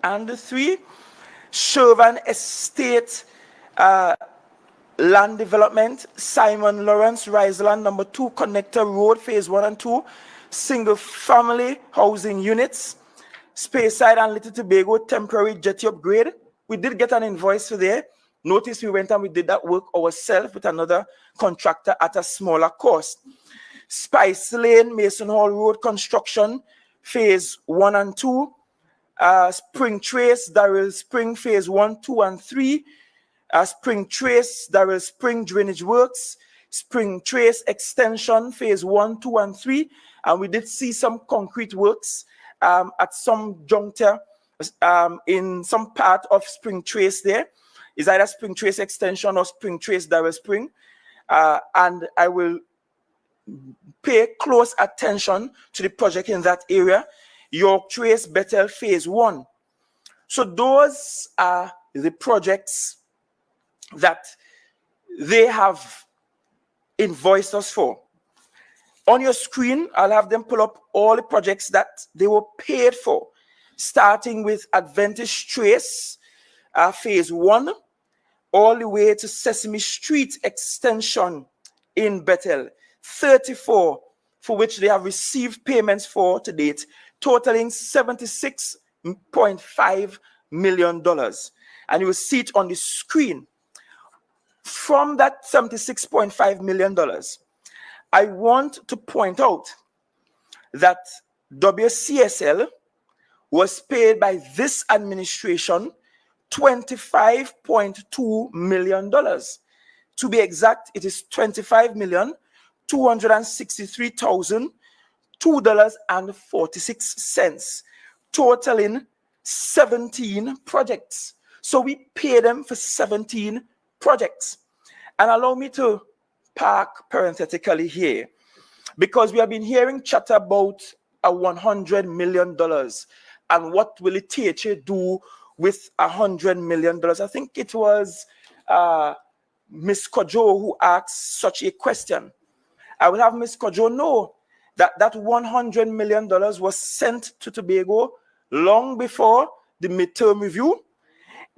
and 3, Shervan Estate Land Development, Simon Lawrence Riseland, number 2, Connector Road, phase 1 and 2, single family housing units, Speyside and Little Tobago, temporary jetty upgrade. We did get an invoice for there. Notice we went and we did that work ourselves with another contractor at a smaller cost. Spice Lane, Mason Hall Road construction, phase 1 and 2. Spring Trace, Darrell Spring, phase 1, 2, and 3. Spring Trace, Darrell Spring Drainage Works, Spring Trace Extension, phase 1, 2, and 3. And we did see some concrete works at some juncture in some part of Spring Trace there. It's either Spring Trace Extension or Spring Trace Darrell Spring. And I will pay close attention to the project in that area. York Trace Bethel phase 1. So those are the projects that they have invoiced us for. On your screen, I'll have them pull up all the projects that they were paid for, starting with Adventist Trace, phase 1, all the way to Sesame Street Extension in Bethel, 34, for which they have received payments for to date, totaling $76.5 million. And you will see it on the screen. From that $76.5 million, I want to point out that WCSL was paid by this administration $25.2 million. To be exact, it is $25,263,002.46, totaling 17 projects. So we pay them for 17 projects. And allow me to park parenthetically here, because we have been hearing chatter about $100 million and what will it do with $100 million. I think it was Ms. Kojo who asked such a question. I will have Ms. Kojo know that that $100 million was sent to Tobago long before the midterm review.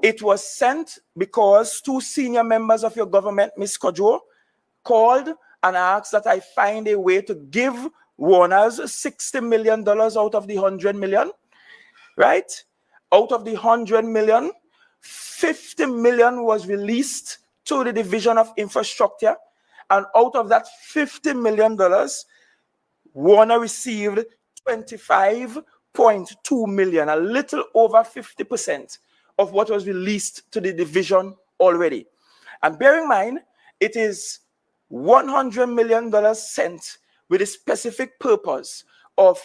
It was sent because 2 senior members of your government, Ms. Kojo, called and asked that I find a way to give Warners $60 million out of the $100 million, right? Out of the $100 million, $50 million was released to the Division of Infrastructure, and out of that $50 million, Warner received $25.2 million, a little over 50% of what was released to the division already. And bear in mind, it is $100 million sent with a specific purpose of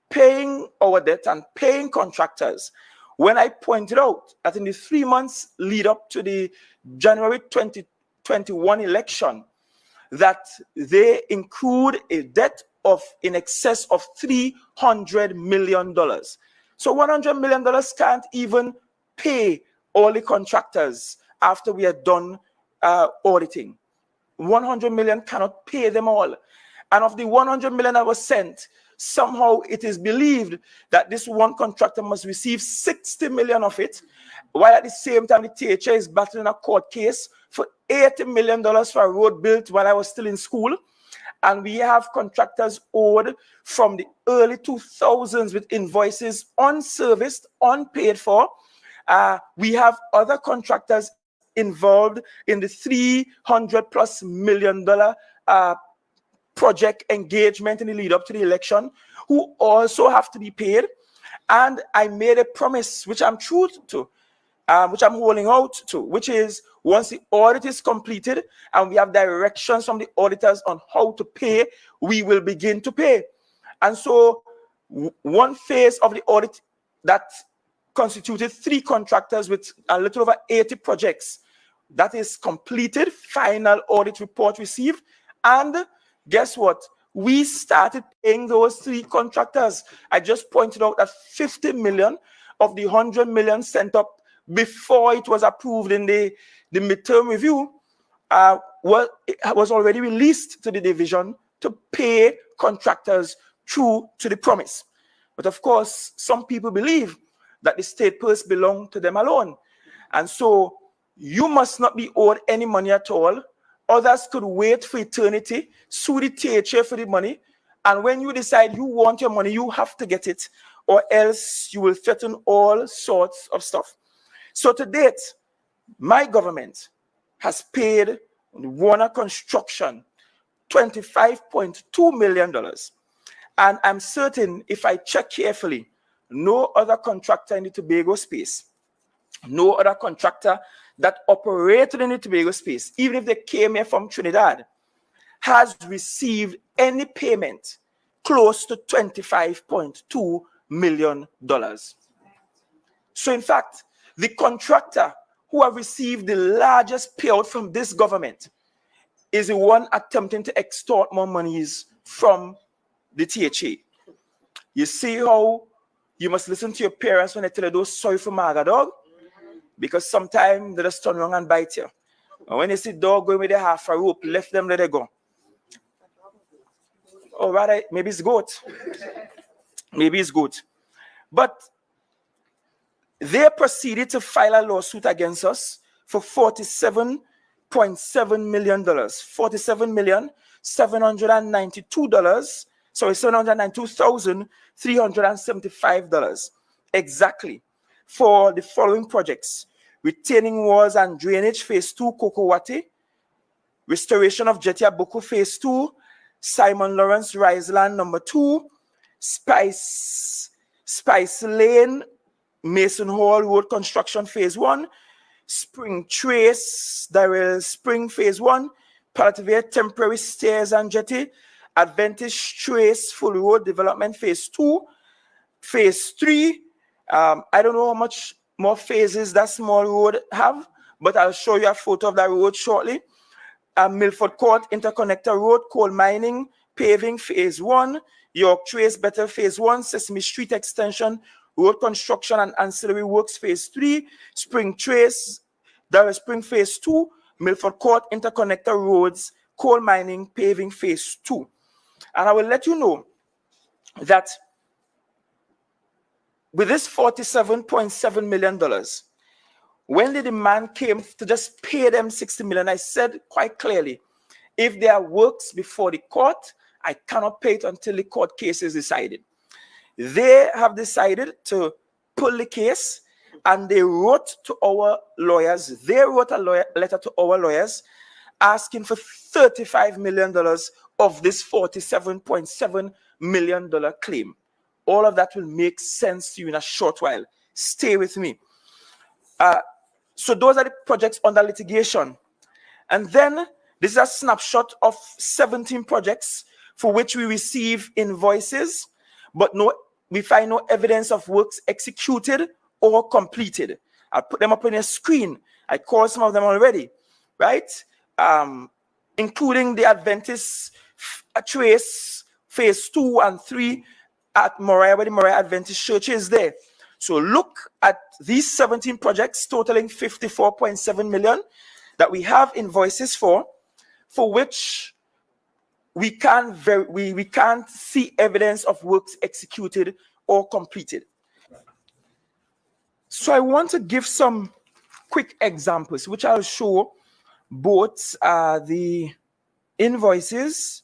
paying our debt and paying contractors. When I pointed out that in the 3 months lead up to the January 2021 election, that they include a debt of in excess of $300 million. So $100 million can't even pay all the contractors after we are done auditing. 100 million cannot pay them all. And of the 100 million that was sent, somehow it is believed that this one contractor must receive 60 million of it, while at the same time the THA is battling a court case for $80 million for a road built while I was still in school. And we have contractors owed from the early 2000s with invoices unserviced, unpaid for. We have other contractors involved in the $300+ million project engagement in the lead up to the election who also have to be paid. And I made a promise, which I'm true to, which I'm holding out to, which is once the audit is completed and we have directions from the auditors on how to pay, we will begin to pay. And so one phase of the audit that constituted 3 contractors with a little over 80 projects, that is completed, final audit report received, and guess what? We started paying those 3 contractors. I just pointed out that 50 million of the 100 million sent up before it was approved in the midterm review was already released to the division to pay contractors true to the promise. But of course, some people believe that the state purse belong to them alone. And so you must not be owed any money at all. Others could wait for eternity, sue the THA for the money, and when you decide you want your money, you have to get it, or else you will threaten all sorts of stuff. So to date, my government has paid Warner Construction $25.2 million. And I'm certain, if I check carefully, no other contractor in the Tobago space, no other contractor that operated in the Tobago space, even if they came here from Trinidad, has received any payment close to $25.2 million. So in fact, the contractor who have received the largest payout from this government is the one attempting to extort more monies from the THA. You see how you must listen to your parents when they tell you those sorry for Maga dog? Because sometimes they just turn around and bite you. And when you see dog going with a half a rope, left them, let it go. Or rather, maybe it's goat. Maybe it's goat. But they proceeded to file a lawsuit against us for $47.7 million. $792,375 exactly for the following projects: retaining walls and drainage phase 2, Kokowati; restoration of Jetty Boko phase 2, Simon Lawrence Riseland number 2, Spice Lane Mason Hall Road construction phase 1, Spring Trace Darrell Spring phase 1, Palliative temporary stairs and jetty, Advantage Trace full road development phase 2, phase 3. I don't know how much more phases that small road have, but I'll show you a photo of that road shortly. Milford Court Interconnector Road, coal mining, paving phase 1, York Trace Better phase 1, Sesame Street extension, road construction and ancillary works phase 3, Spring Trace, Darrell Spring phase 2, Milford Court Interconnector Roads, coal mining, paving phase 2. And I will let you know that with this $47.7 million, when the demand came to just pay them $60 million, I said quite clearly, if there are works before the court, I cannot pay it until the court case is decided. They have decided to pull the case, and they wrote to our lawyers. They wrote a letter to our lawyers asking for $35 million of this $47.7 million claim. All of that will make sense to you in a short while. Stay with me. So those are the projects under litigation. And then this is a snapshot of 17 projects for which we receive invoices, but we find no evidence of works executed or completed. I'll put them up on your screen. I called some of them already, right? Including the Adventist Trace phase 2 and 3 at Moriah, where the Moriah Adventist Church is there. So look at these 17 projects totaling $54.7 million that we have invoices for which we can't see evidence of works executed or completed. So I want to give some quick examples, which I'll show both the invoices,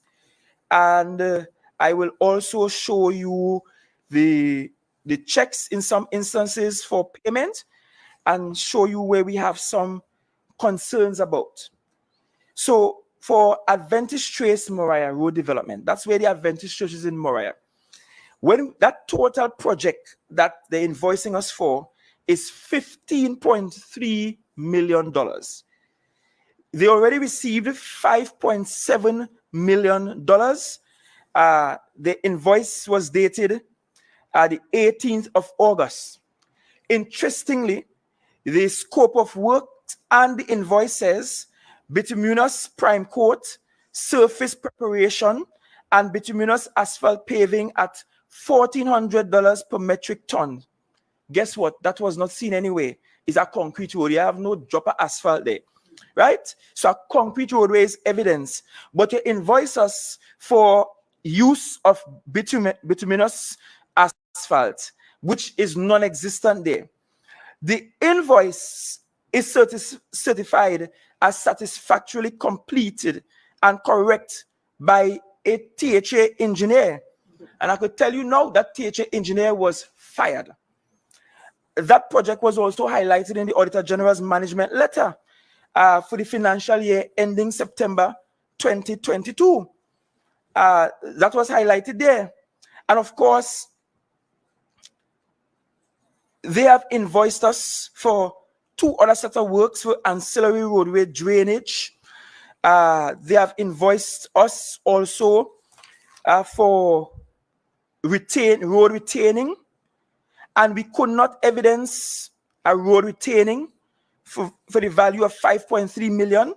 and I will also show you the checks in some instances for payment, and show you where we have some concerns about. So for Adventist Trace Moriah Road Development, that's where the Adventist Church is in Moriah. When that total project that they're invoicing us for is $15.3 million. They already received $5.7 million. The invoice was dated the 18th of August. Interestingly, the scope of work and the invoice says bituminous prime coat, surface preparation, and bituminous asphalt paving at $1,400 per metric ton. Guess what? That was not seen anyway. It's a concrete road. You have no drop of asphalt there, right? So a concrete roadway is evidence. But you invoice us for use of bituminous asphalt. which is non-existent there. The invoice is certified as satisfactorily completed and correct by a THA engineer. And I could tell you now that THA engineer was fired. That project was also highlighted in the Auditor General's management letter for the financial year ending September 2022. That was highlighted there. And of course, they have invoiced us for 2 other sets of works for ancillary roadway drainage. They have invoiced us also for road retaining, and we could not evidence a road retaining for the value of 5.3 million,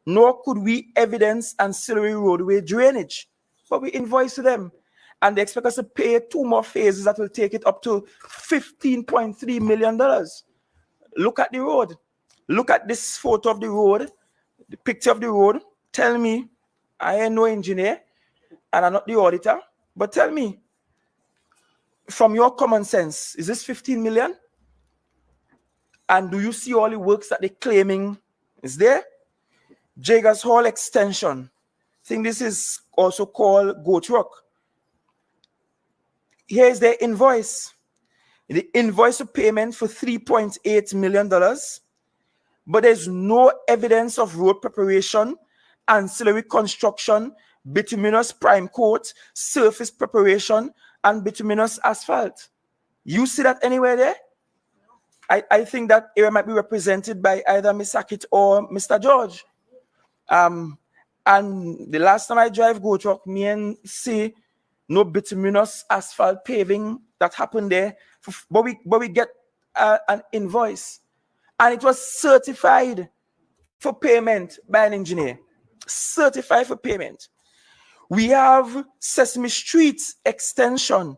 nor could we evidence ancillary roadway drainage. But we invoiced them, and they expect us to pay 2 more phases that will take it up to $15.3 million. Look at the road. Look at this photo of the road, the picture of the road. Tell me, I am no engineer, and I'm not the auditor, but tell me, from your common sense, is this 15 million? And do you see all the works that they're claiming is there? Jaggers Hall extension. I think this is also called Goat Rock. Here's their invoice. The invoice of payment for $3.8 million, but there's no evidence of road preparation, ancillary construction, bituminous prime coat, surface preparation, and bituminous asphalt. You see that anywhere there? I think that area might be represented by either Ms. Sackett or Mr. George. And the last time I drive Goat Rock, me and see no bituminous asphalt paving that happened there. But we get an invoice, and it was certified for payment by an engineer. Certified for payment. We have Sesame Street extension,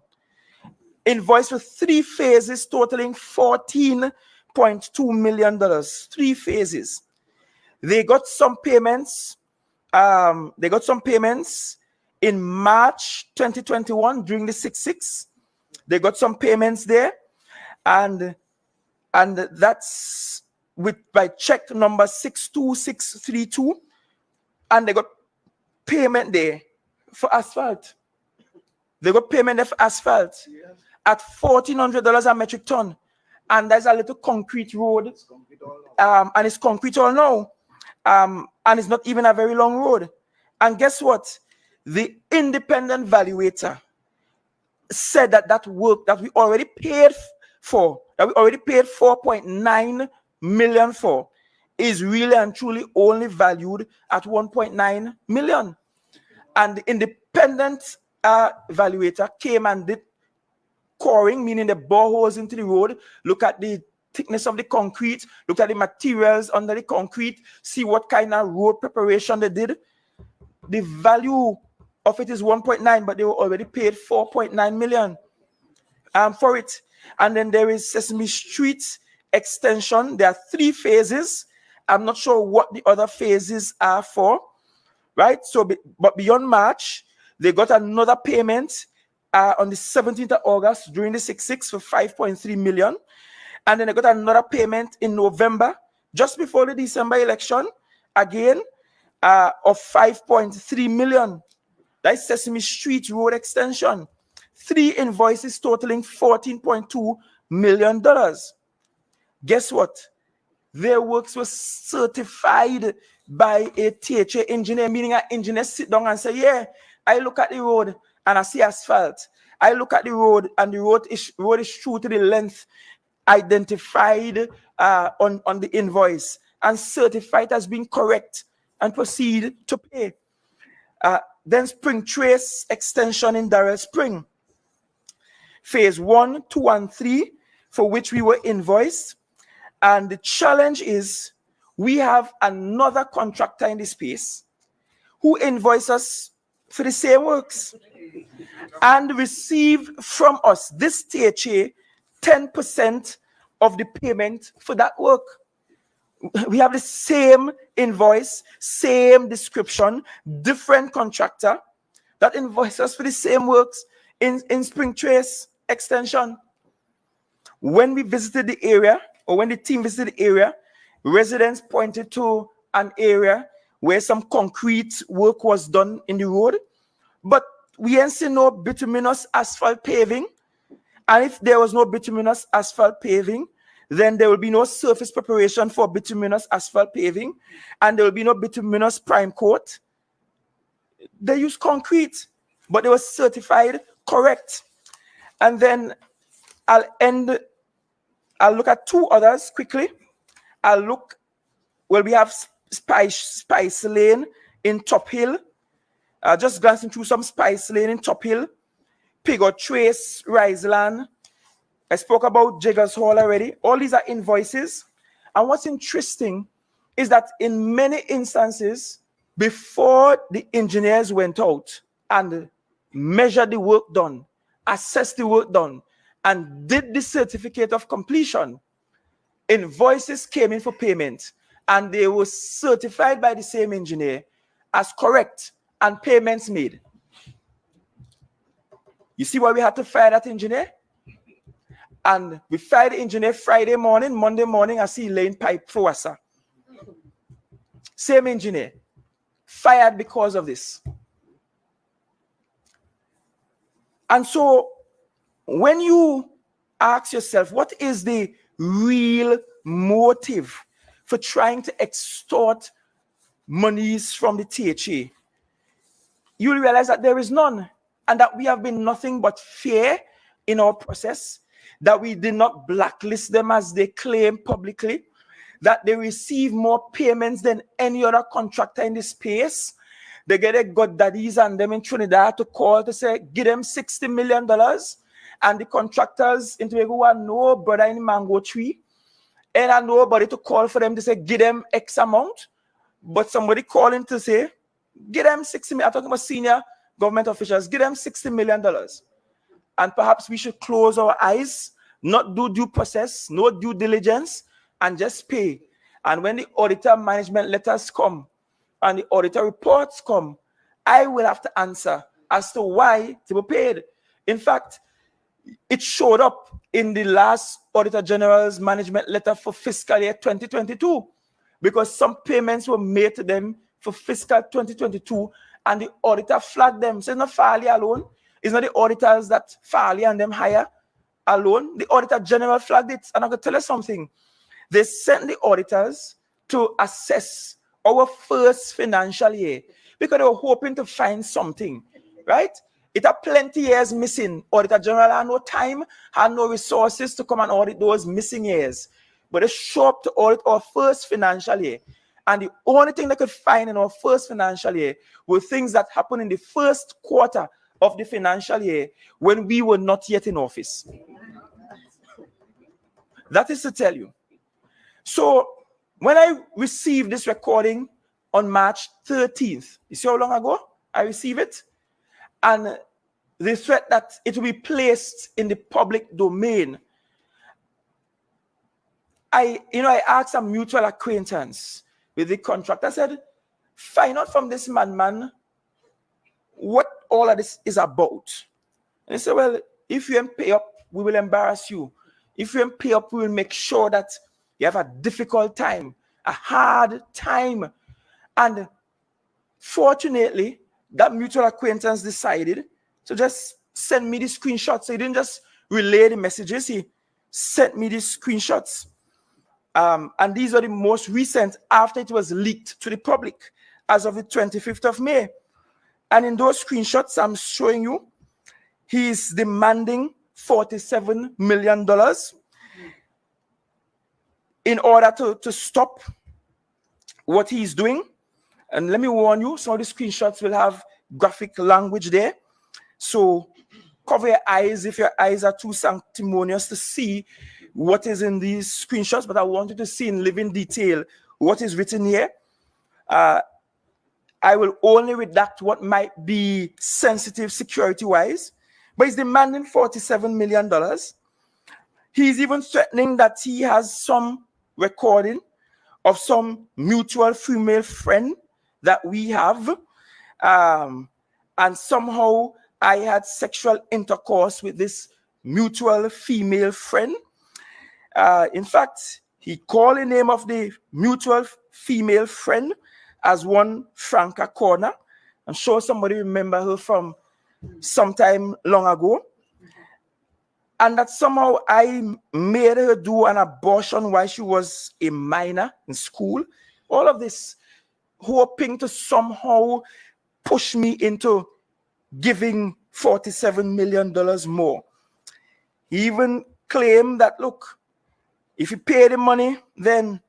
invoice for 3 phases totaling $14.2 million. 3 phases. They got some payments. In March 2021 during the 6.6. They got some payments there, and that's by check number 62632, and they got payment there for asphalt. They got payment there for asphalt at $1,400 a metric ton, and there's a little concrete road, and it's concrete all now, and it's not even a very long road. And guess what? The independent valuator said that work that we already paid for, that we already paid 4.9 million for, is really and truly only valued at 1.9 million. And the independent valuator came and did coring, meaning the boreholes into the road, look at the thickness of the concrete, look at the materials under the concrete, see what kind of road preparation they did. The value of it is 1.9, but they were already paid 4.9 million for it. And then there is Sesame Street extension. There are 3 phases. I'm not sure what the other phases are for, right? So, but beyond March, they got another payment on the 17th of August during the 6.6 for 5.3 million. And then they got another payment in November, just before the December election, again, of 5.3 million. That's Sesame Street Road extension. 3 invoices totaling $14.2 million. Guess what? Their works were certified by a THA engineer, meaning an engineer sit down and say, yeah, I look at the road and I see asphalt. I look at the road and the road is true to the length identified on the invoice and certified as being correct, and proceed to pay. Then Spring Trace extension in Darrell Spring. Phase 1, 2, and 3, for which we were invoiced. And the challenge is we have another contractor in the space who invoiced us for the same works and received from us, this THA, 10% of the payment for that work. We have the same invoice, same description, different contractor that invoiced us for the same works in Spring Trace extension. When we visited the area, or when the team visited the area, residents pointed to an area where some concrete work was done in the road, but we ain't seen no bituminous asphalt paving. And if there was no bituminous asphalt paving, then there will be no surface preparation for bituminous asphalt paving, and there will be no bituminous prime coat. They use concrete, but they were certified correct. And then I'll look at two others quickly. We have Spice Lane in Top Hill. Just glancing through some Spice Lane in Top Hill. Piggot Trace, Riseland. I spoke about Jiggers Hall already. All these are invoices. And what's interesting is that in many instances, before the engineers went out and measured the work done, assessed the work done, and did the certificate of completion, invoices came in for payment, and they were certified by the same engineer as correct, and payments made. You see why we had to fire that engineer? And we fired the engineer Friday morning. Monday morning, I see laying pipe for us. Same engineer. Fired because of this. And so, when you ask yourself, what is the real motive for trying to extort monies from the THA? You will realize that there is none, and that we have been nothing but fair in our process, that we did not blacklist them as they claim publicly, that they receive more payments than any other contractor in the space. They get a godaddies and them in Trinidad to call to say, give them $60 million. And the contractors in Tobago who no brother in mango tree. And I nobody to call for them to say, give them X amount. But somebody calling to say, give them $60 million. I'm talking about senior government officials. Give them $60 million. And perhaps we should close our eyes, not do due process, no due diligence, and just pay. And when the auditor management letters come and the auditor reports come, I will have to answer as to why they were paid. In fact, it showed up in the last Auditor General's management letter for fiscal year 2022, because some payments were made to them for fiscal 2022, and the auditor flagged them. So it's not Farley alone. It's not the auditors that Farley and them hire alone. The Auditor General flagged it. And I'm going to tell you something. They sent the auditors to assess our first financial year because they were hoping to find something, right? It had plenty years missing. Auditor General had no time, had no resources to come and audit those missing years. But they showed up to audit our first financial year. And the only thing they could find in our first financial year were things that happened in the first quarter of the financial year when we were not yet in office. That is to tell you. So when I received this recording on March 13th, you see how long ago I received it? And the threat that it will be placed in the public domain, I asked a mutual acquaintance with the contractor. I said, find out from this man, what all of this is about. And he said, well, if you don't pay up, we will embarrass you. If you don't pay up, we will make sure that you have a difficult time, a hard time. And fortunately, that mutual acquaintance decided to just send me the screenshots. So he didn't just relay the messages, he sent me the screenshots. And these are the most recent after it was leaked to the public as of the 25th of May. And in those screenshots I'm showing you, he is demanding $47 million in order to stop what he's doing. And let me warn you, some of the screenshots will have graphic language there. So cover your eyes if your eyes are too sanctimonious to see what is in these screenshots, but I want you to see in living detail what is written here. I will only redact what might be sensitive security-wise, but he's demanding $47 million. He's even threatening that he has some recording of some mutual female friend that we have, and somehow I had sexual intercourse with this mutual female friend. In fact, he called the name of the mutual female friend as one Franca Corner. I'm sure somebody remember her from sometime long ago. And that somehow I made her do an abortion while she was a minor in school. All of this hoping to somehow push me into giving $47 million more. He even claimed that, look, if you pay the money, then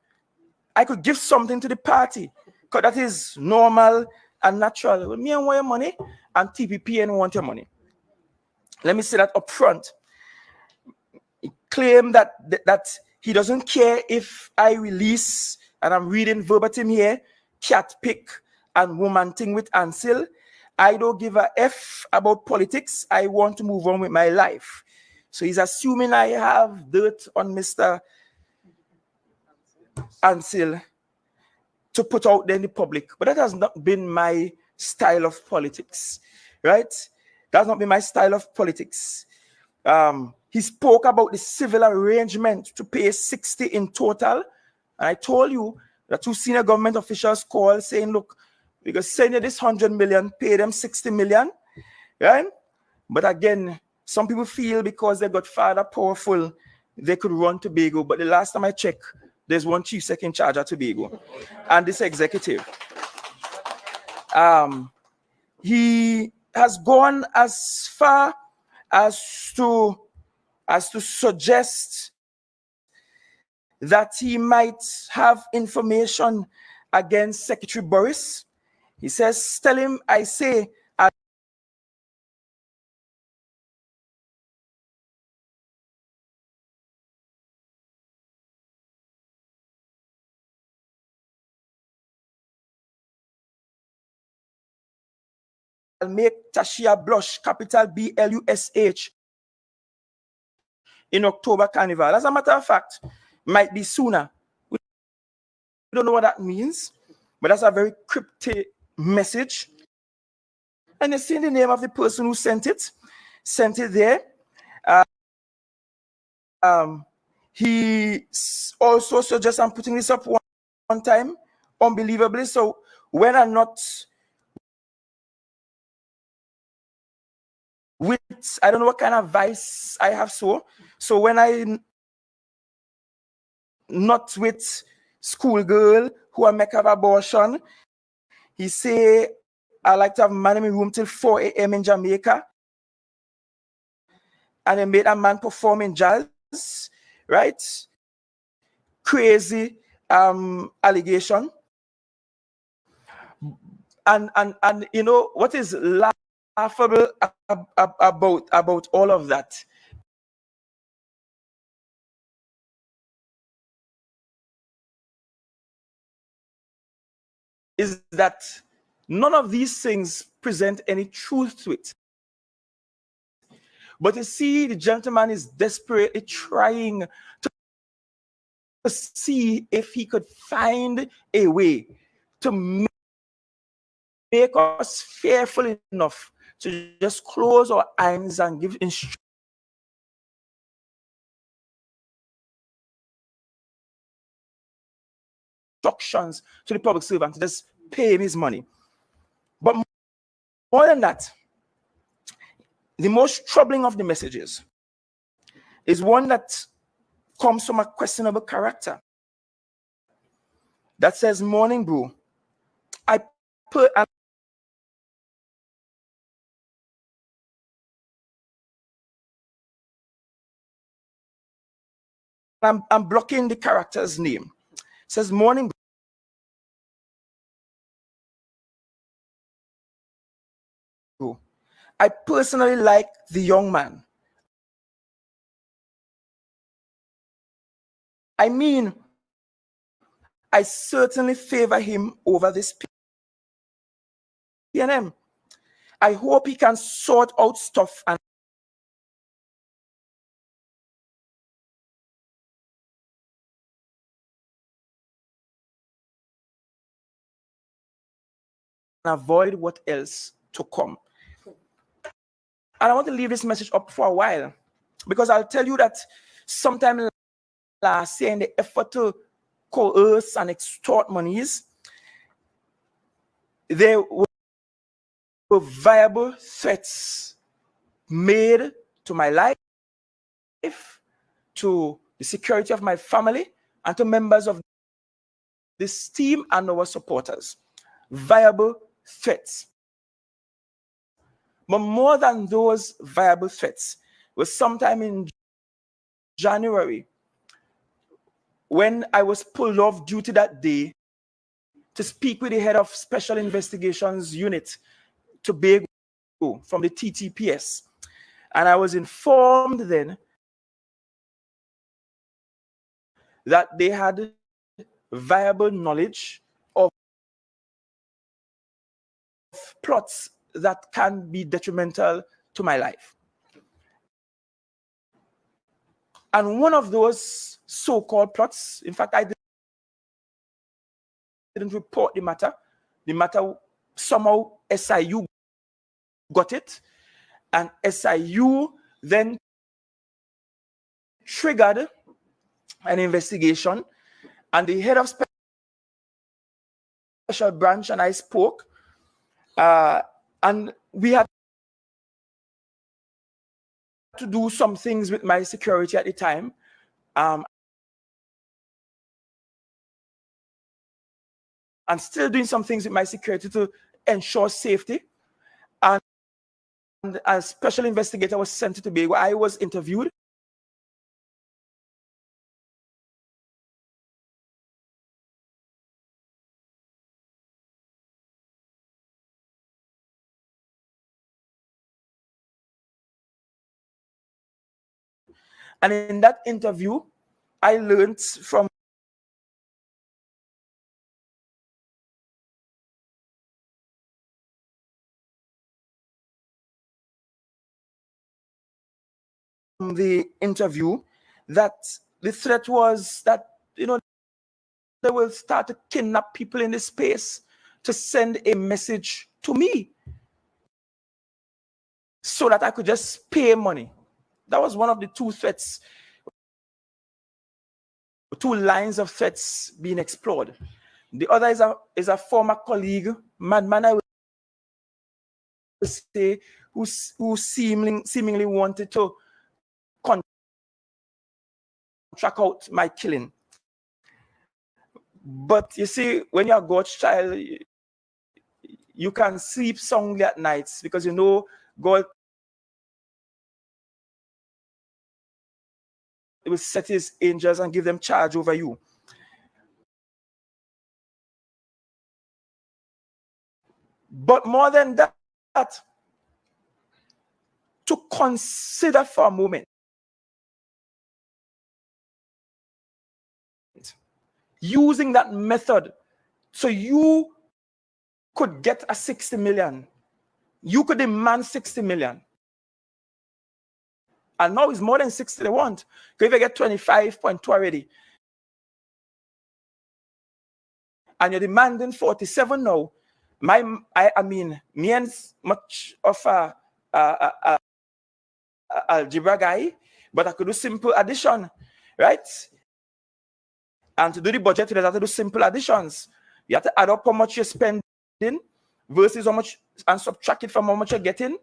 I could give something to the party, because that is normal and natural. Well, me and want your money, and TPP and want your money. Let me say that up front. He claimed that he doesn't care if I release, and I'm reading verbatim here, cat pick and woman thing with Ansel. I don't give a F about politics. I want to move on with my life. So he's assuming I have dirt on Mr. Ansel to put out there in the public. But that has not been my style of politics, right? That's not been my style of politics. He spoke about the civil arrangement to pay 60 in total. And I told you that 2 senior government officials called saying, look, we can send you this 100 million, pay them 60 million, right? But again, some people feel because they got father powerful, they could run Tobago. But the last time I checked, there's one chief second charge at Tobago and this executive. He has gone as far as to suggest that he might have information against Secretary Boris. He says, tell him I say I'll make Tashia blush, capital BLUSH, in October Carnival. As a matter of fact, might be sooner. We don't know what that means, but that's a very cryptic message. And you see the name of the person who sent it there. He also suggests I'm putting this up one time, unbelievably. So when I'm not with, I don't know what kind of vice I have, so when I not with schoolgirl who are make have abortion, he say I like to have man in my room till 4 a.m. in Jamaica, and they made a man perform in jazz, right? Crazy allegation. And you know what is laughable about all of that is that none of these things present any truth to it. But you see, the gentleman is desperately trying to see if he could find a way to make us fearful enough to just close our eyes and give instructions to the public servant to just pay him his money. But more than that, the most troubling of the messages is one that comes from a questionable character that says, morning brew, I'm blocking the character's name. It says, morning brew, I personally like the young man. I mean, I certainly favor him over this PNM. I hope he can sort out stuff and avoid what else to come. And I want to leave this message up for a while, because I'll tell you that sometime last year in the effort to coerce and extort monies, there were viable threats made to my life, to the security of my family, and to members of this team and our supporters. Viable threats. But more than those viable threats, was sometime in January when I was pulled off duty that day to speak with the head of Special Investigations Unit, Tobago, from the TTPS. And I was informed then that they had viable knowledge of plots that can be detrimental to my life. And one of those so-called plots, in fact, I didn't report the matter. The matter, somehow SIU got it, and SIU then triggered an investigation, and the head of special branch and I spoke, and we had to do some things with my security at the time. And still doing some things with my security to ensure safety. And a special investigator was sent to Tobago. I was interviewed. And in that interview, I learned from the interview that the threat was that, you know, they will start to kidnap people in this space to send a message to me so that I could just pay money. That was one of the two threats, two lines of threats being explored. The other is a former colleague, madman, I would say, who seemingly wanted to contract out my killing. But you see, when you're God's child, you can sleep soundly at nights because you know God will set his angels and give them charge over you. But more than that, to consider for a moment using that method so you could get a 60 million. You could demand 60 million. And now it's more than 60 they want. Because if you get 25.2 already, and you're demanding 47 now, I mean, me and much of a algebra guy, but I could do simple addition, right? And to do the budget, you have to do simple additions. You have to add up how much you're spending versus how much, and subtract it from how much you're getting.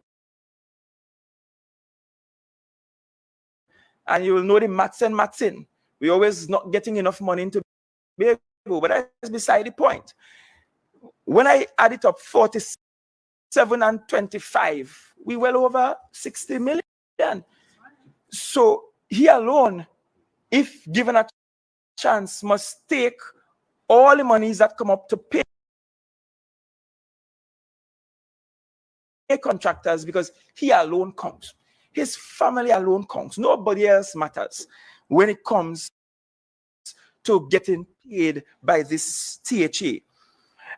And you will know the maths in. We're always not getting enough money into Tobago, but that's beside the point. When I add it up, 47 and 25, we well over 60 million. So he alone, if given a chance, must take all the monies that come up to pay contractors, because he alone counts. His family alone counts. Nobody else matters when it comes to getting paid by this THA.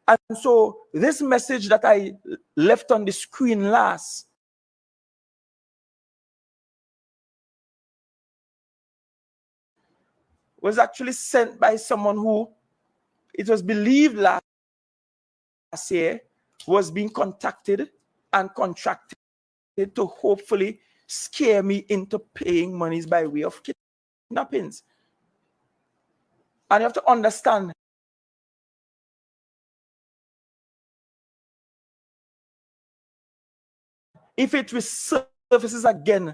And so this message that I left on the screen last was actually sent by someone who, it was believed last year, was being contacted and contracted to hopefully scare me into paying monies by way of kidnappings. And you have to understand, if it resurfaces again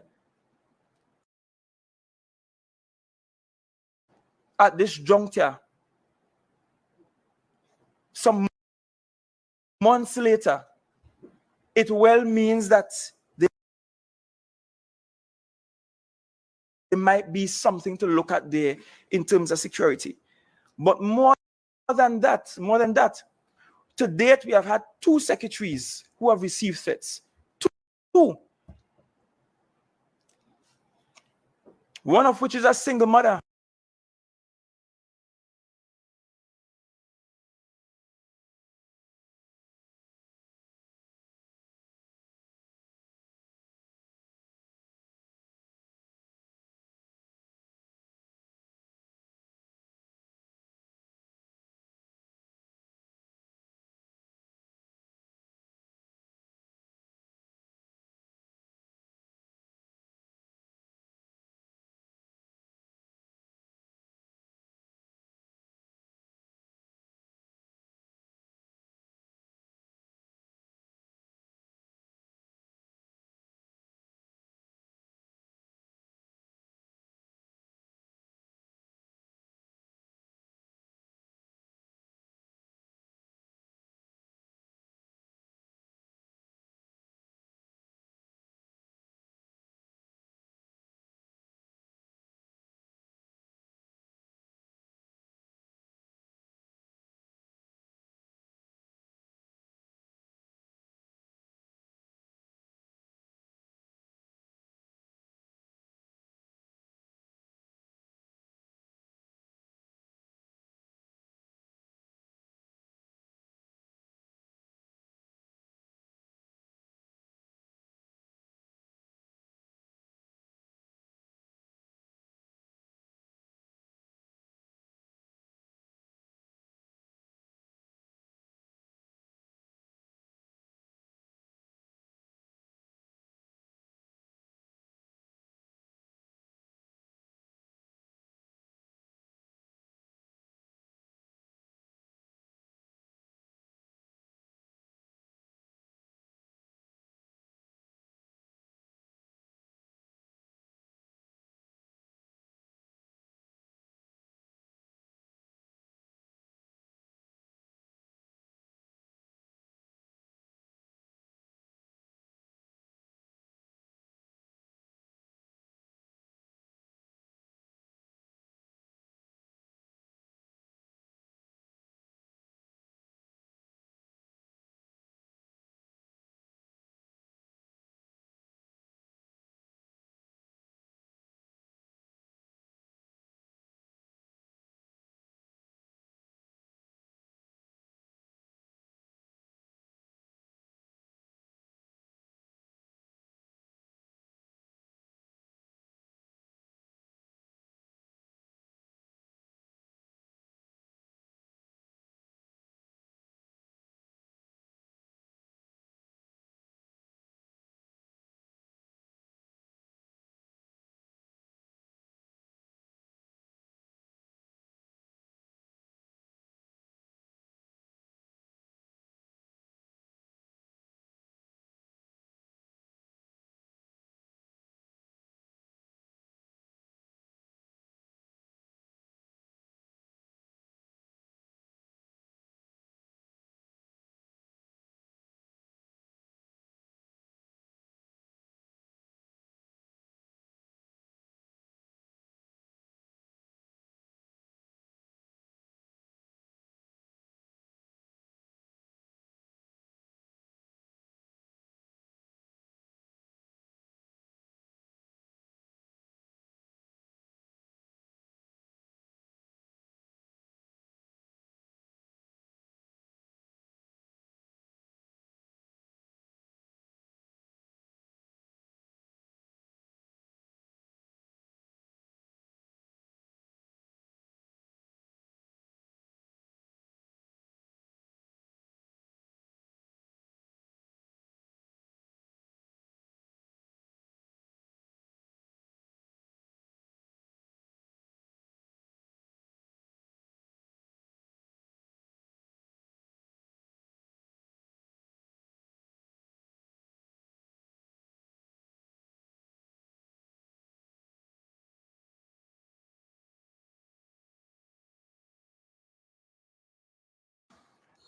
at this juncture, some months later, it well means that there might be something to look at there in terms of security. But more than that, to date, we have had 2 secretaries who have received threats. Two. One of which is a single mother.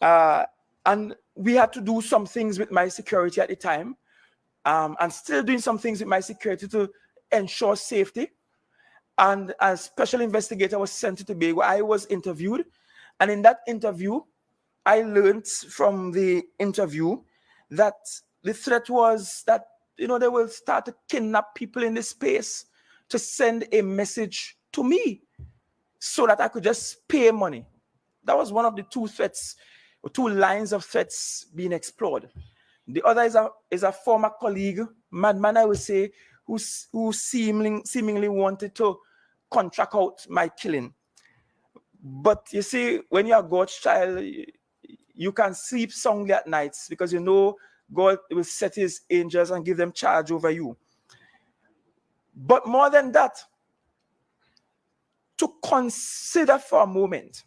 And we had to do some things with my security at the time, and still doing some things with my security to ensure safety. And a special investigator was sent to Tobago. I was interviewed. And in that interview, I learned from the interview that the threat was that, they will start to kidnap people in this space to send a message to me so that I could just pay money. That was one of the two threats, or two lines of threats being explored. The other is a former colleague, madman, I would say, who seemingly wanted to contract out my killing. But you see, when you're God's child, you can sleep soundly at nights because God will set his angels and give them charge over you. But more than that, to consider for a moment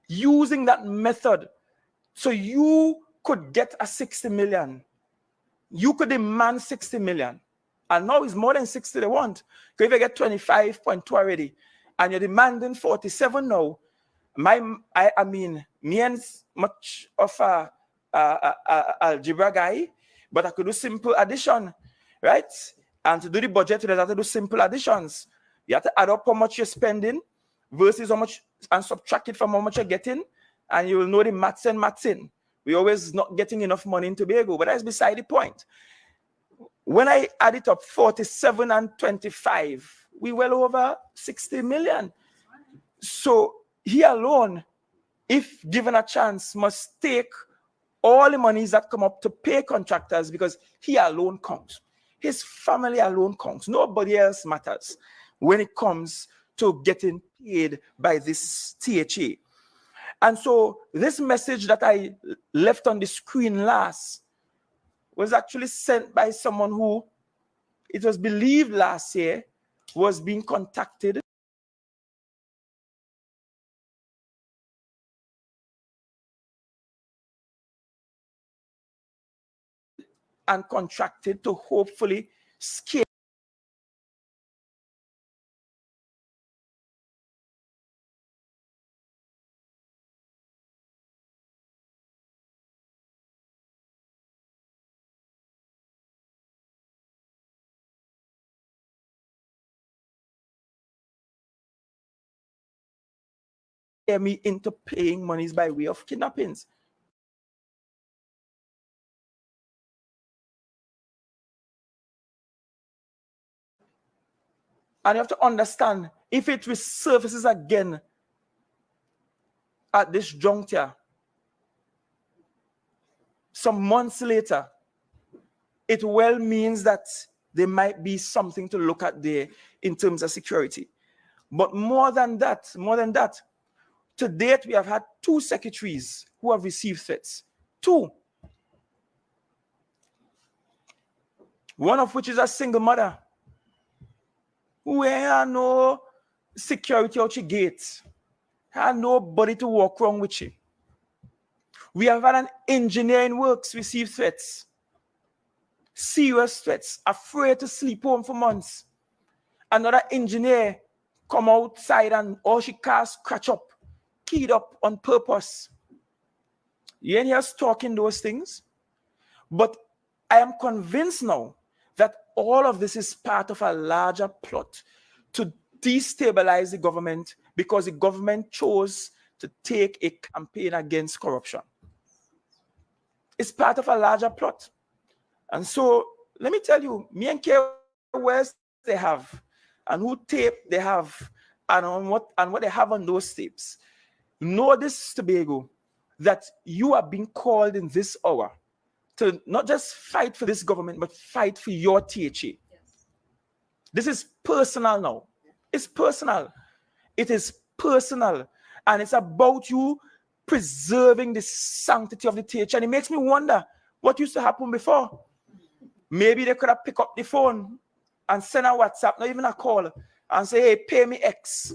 using that method so you could get a 60 million. You could demand 60 million. And now it's more than 60 they want. Because if you get 25.2 already, and you're demanding 47 now, I mean, me ain't much of a algebra guy, but I could do simple addition, right? And to do the budget, you have to do simple additions. You have to add up how much you're spending versus how much, and subtract it from how much you're getting, and you will know the maths in. We're always not getting enough money in Tobago, but that's beside the point. When I add it up, 47 and 25, we well over 60 million. So he alone, if given a chance, must take all the monies that come up to pay contractors because he alone counts. His family alone counts. Nobody else matters when it comes to getting paid by this THA. And so this message that I left on the screen last was actually sent by someone who, it was believed last year, was being contacted and contracted to hopefully scale me into paying monies by way of kidnappings. And you have to understand, if it resurfaces again at this juncture, some months later, it well means that there might be something to look at there in terms of security. But more than that, to date, we have had 2 secretaries who have received threats. 2. One of which is a single mother who had no security out your gate, had nobody to walk around with you. We have had an engineer in works receive threats, serious threats, afraid to sleep home for months. Another engineer come outside and all she car scratch up, keyed up on purpose. You ain't here talking those things. But I am convinced now that all of this is part of a larger plot to destabilize the government because the government chose to take a campaign against corruption. It's part of a larger plot. And so let me tell you, me and care where they have and who tape they have and on what they have on those tapes. Know this, Tobago, that you are being called in this hour to not just fight for this government, but fight for your THA. Yes. This is personal now. It's personal. It is personal. And it's about you preserving the sanctity of the THA. And it makes me wonder what used to happen before. Maybe they could have picked up the phone and sent a WhatsApp, not even a call, and say, hey, pay me X.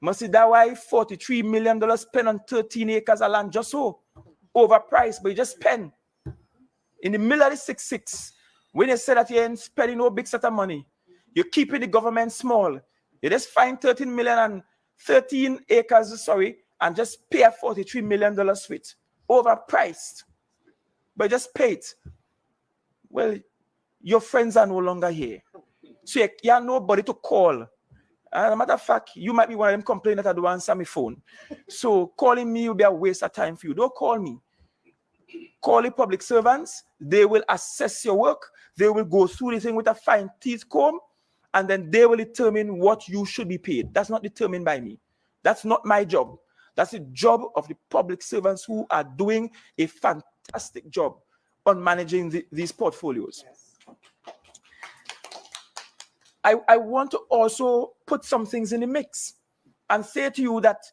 Must see that why $43 million spent on 13 acres of land just so overpriced, but you just spend. In the middle of the 6-6, when you say that you ain't spending no big set of money, you're keeping the government small. You just find 13 acres, and just pay a $43 million for it. overpriced, but just pay it. Well, your friends are no longer here. So you have nobody to call. As a matter of fact, you might be one of them complaining that I don't answer my phone. So calling me will be a waste of time for you. Don't call me. Call the public servants. They will assess your work. They will go through the thing with a fine teeth comb, and then they will determine what you should be paid. That's not determined by me. That's not my job. That's the job of the public servants who are doing a fantastic job on managing these portfolios. Yes. I want to also put some things in the mix and say to you that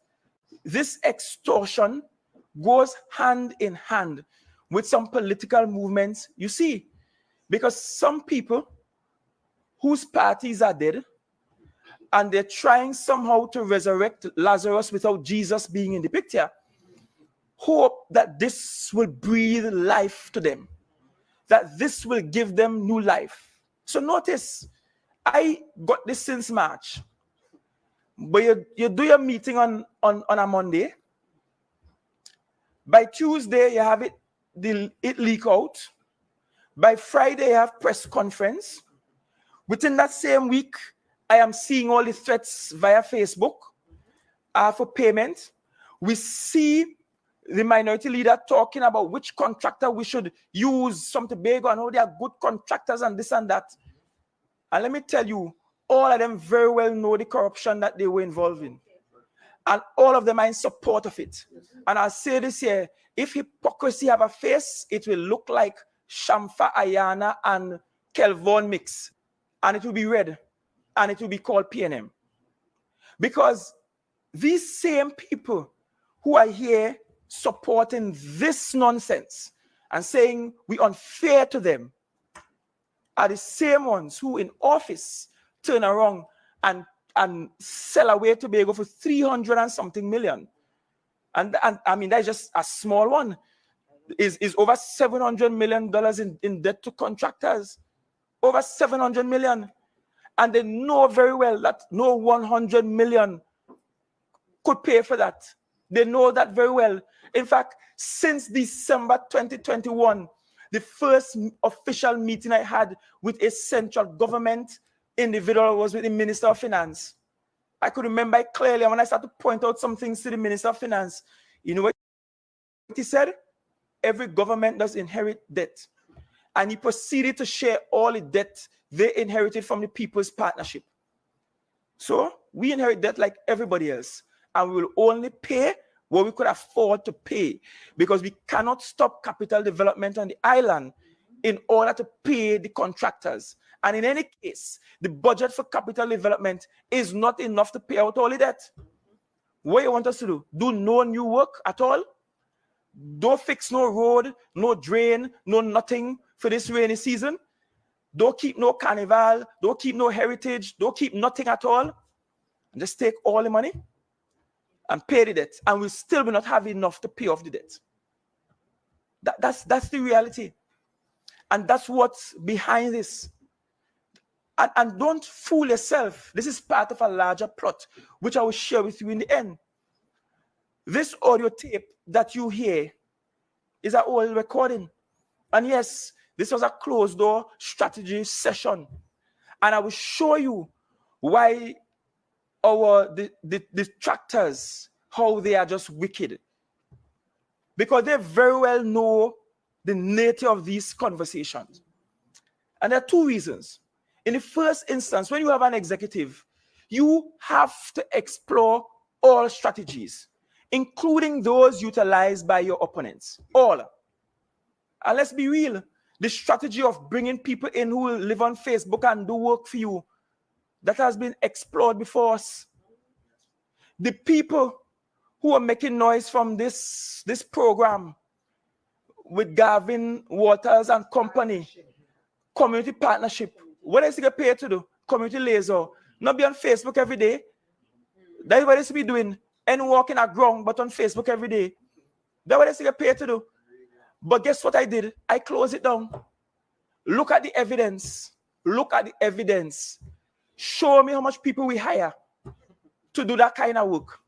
this extortion goes hand in hand with some political movements, you see, because some people whose parties are dead and they're trying somehow to resurrect Lazarus without Jesus being in the picture, hope that this will breathe life to them, that this will give them new life. So notice, I got this since March, but you do your meeting on a Monday. By Tuesday, you have it leak out. By Friday, you have press conference. Within that same week, I am seeing all the threats via Facebook for payment. We see the minority leader talking about which contractor we should use from Tobago and how they are good contractors and this and that. And let me tell you, all of them very well know the corruption that they were involved in. And all of them are in support of it. And I'll say this here, if hypocrisy have a face, it will look like Shamfa Ayana and Kelvon mix. And it will be red. And it will be called PNM. Because these same people who are here supporting this nonsense and saying we unfair to them are the same ones who in office turn around and sell away Tobago for 300 and something million. And I mean, that's just a small one. Is over $700 million in debt to contractors. Over 700 million. And they know very well that no 100 million could pay for that. They know that very well. In fact, since December 2021, the first official meeting I had with a central government individual was with the Minister of Finance. I could remember it clearly. And when I started to point out some things to the Minister of Finance, you know what he said? Every government does inherit debt. And he proceeded to share all the debt they inherited from the People's Partnership. So we inherit debt like everybody else. And we will only pay what we could afford to pay, because we cannot stop capital development on the island in order to pay the contractors. And in any case, the budget for capital development is not enough to pay out all the debt. What you want us to do? Do no new work at all? Don't fix no road, no drain, no nothing for this rainy season? Don't keep no carnival, don't keep no heritage, don't keep nothing at all? And just take all the money and pay the debt, and we still will not have enough to pay off the debt. That's the reality. And that's what's behind this. And don't fool yourself. This is part of a larger plot, which I will share with you in the end. This audio tape that you hear is an old recording. And yes, this was a closed door strategy session. And I will show you why the detractors, how they are just wicked. Because they very well know the nature of these conversations. And there are two reasons. In the first instance, when you have an executive, you have to explore all strategies, including those utilized by your opponents. All. And let's be real, the strategy of bringing people in who will live on Facebook and do work for you, that has been explored before us. The people who are making noise from this program with Gavin Waters and company, community partnership, what is he get paid to do? Community liaison. Not be on Facebook every day. That's what they should be doing. And walking at ground, but on Facebook every day. That's what they get paid to do. But guess what I did? I closed it down. Look at the evidence. Look at the evidence. Show me how much people we hire to do that kind of work.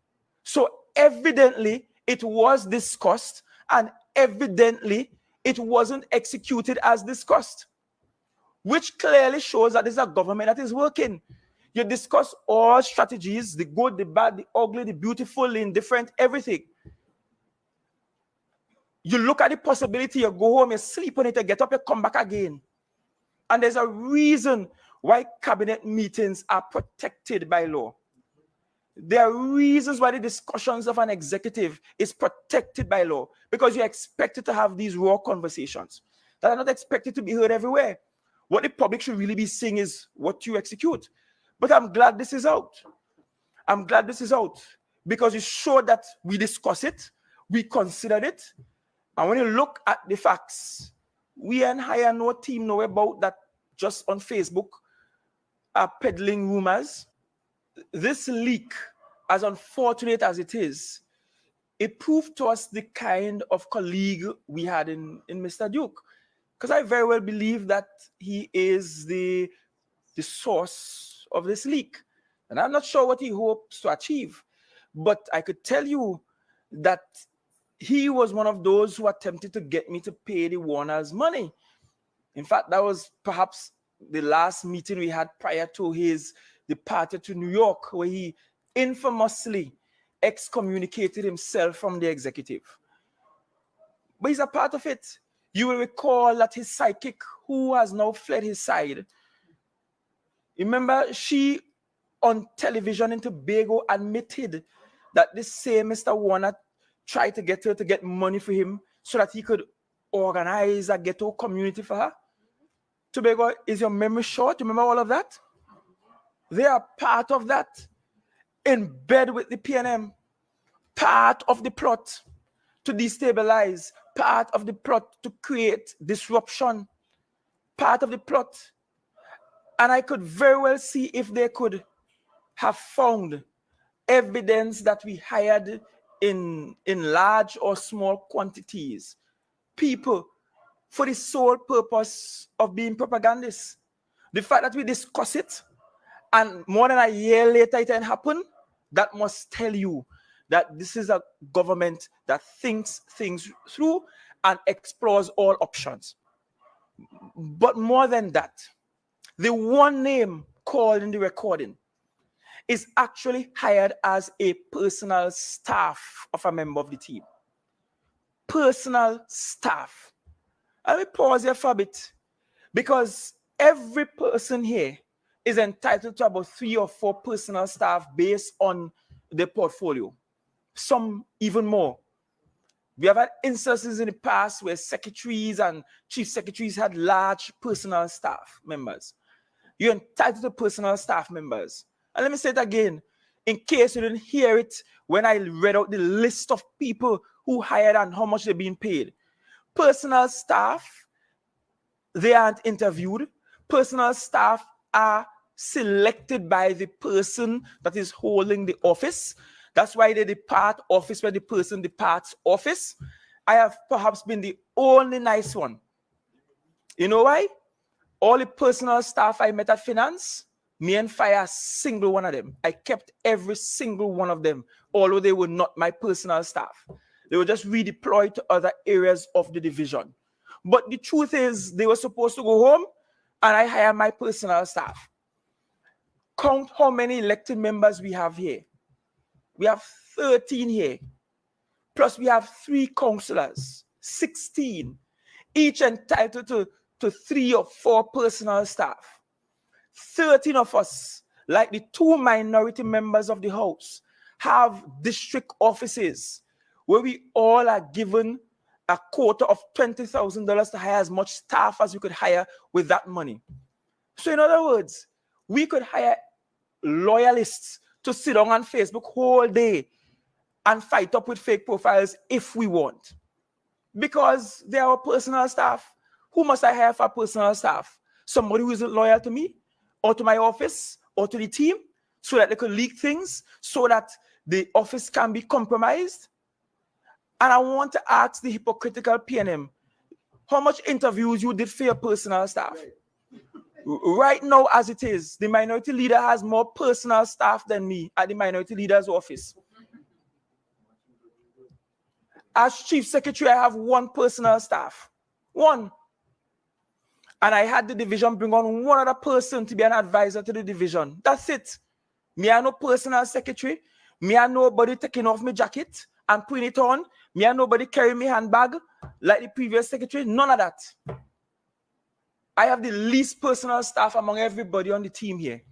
So evidently, it was discussed and evidently it wasn't executed as discussed, which clearly shows that this is a government that is working. You discuss all strategies, the good, the bad, the ugly, the beautiful, the indifferent, everything. You look at the possibility, you go home, you sleep on it, you get up, you come back again. And there's a reason why cabinet meetings are protected by law. There are reasons why the discussions of an executive is protected by law, because you're expected to have these raw conversations that are not expected to be heard everywhere. What the public should really be seeing is what you execute. But I'm glad this is out. I'm glad this is out because it showed that we discuss it, we considered it, and when you look at the facts, we and hire no team know about that just on Facebook are peddling rumors. This leak, as unfortunate as it is, it proved to us the kind of colleague we had in Mr. Duke. Because I very well believe that he is the source of this leak. And I'm not sure what he hopes to achieve. But I could tell you that he was one of those who attempted to get me to pay the Warners money. In fact, that was perhaps the last meeting we had prior to his departure to New York, where he infamously excommunicated himself from the executive. But he's a part of it. You will recall that his psychic, who has now fled his side, remember she on television in Tobago admitted that this same Mr. Warner tried to get her to get money for him so that he could organize a ghetto community for her. Tobago, is your memory short? Remember all of that? They are part of that, in bed with the PNM, part of the plot to destabilize, part of the plot to create disruption, part of the plot. And I could very well see if they could have found evidence that we hired in large or small quantities people for the sole purpose of being propagandists. The fact that we discuss it and more than a year later it didn't happen, that must tell you that this is a government that thinks things through and explores all options. But more than that, the one name called in the recording is actually hired as a personal staff of a member of the team. Personal staff. Let me pause here for a bit, because every person here is entitled to about 3 or 4 personal staff based on their portfolio. Some even more. We have had instances in the past where secretaries and chief secretaries had large personal staff members. You're entitled to personal staff members. And let me say it again, in case you didn't hear it when I read out the list of people who hired and how much they're being paid. Personal staff, they aren't interviewed. Personal staff are selected by the person that is holding the office. That's why they depart office when the person departs office. I have perhaps been the only nice one. You know why? All the personal staff I met at finance, me and fire a single one of them. I kept every single one of them, although they were not my personal staff. They were just redeployed to other areas of the division. But the truth is, they were supposed to go home, and I hired my personal staff. Count how many elected members we have here. We have 13 here. Plus, we have 3 councillors, 16, each entitled to 3 or 4 personal staff. 13 of us, like the 2 minority members of the House, have district offices where we all are given a quota of $20,000 to hire as much staff as we could hire with that money. So in other words, we could hire loyalists to sit down on Facebook whole day and fight up with fake profiles if we want. Because they are our personal staff. Who must I hire for personal staff? Somebody who isn't loyal to me, or to my office, or to the team, so that they could leak things, so that the office can be compromised? And I want to ask the hypocritical PNM, how much interviews you did for your personal staff? Right now, as it is, the minority leader has more personal staff than me at the minority leader's office. As chief secretary, I have one personal staff. One. And I had the division bring on one other person to be an advisor to the division. That's it. Me, I no personal secretary. Me, I nobody taking off my jacket and putting it on. Me, I nobody carrying my handbag like the previous secretary. None of that. I have the least personal staff among everybody on the team here.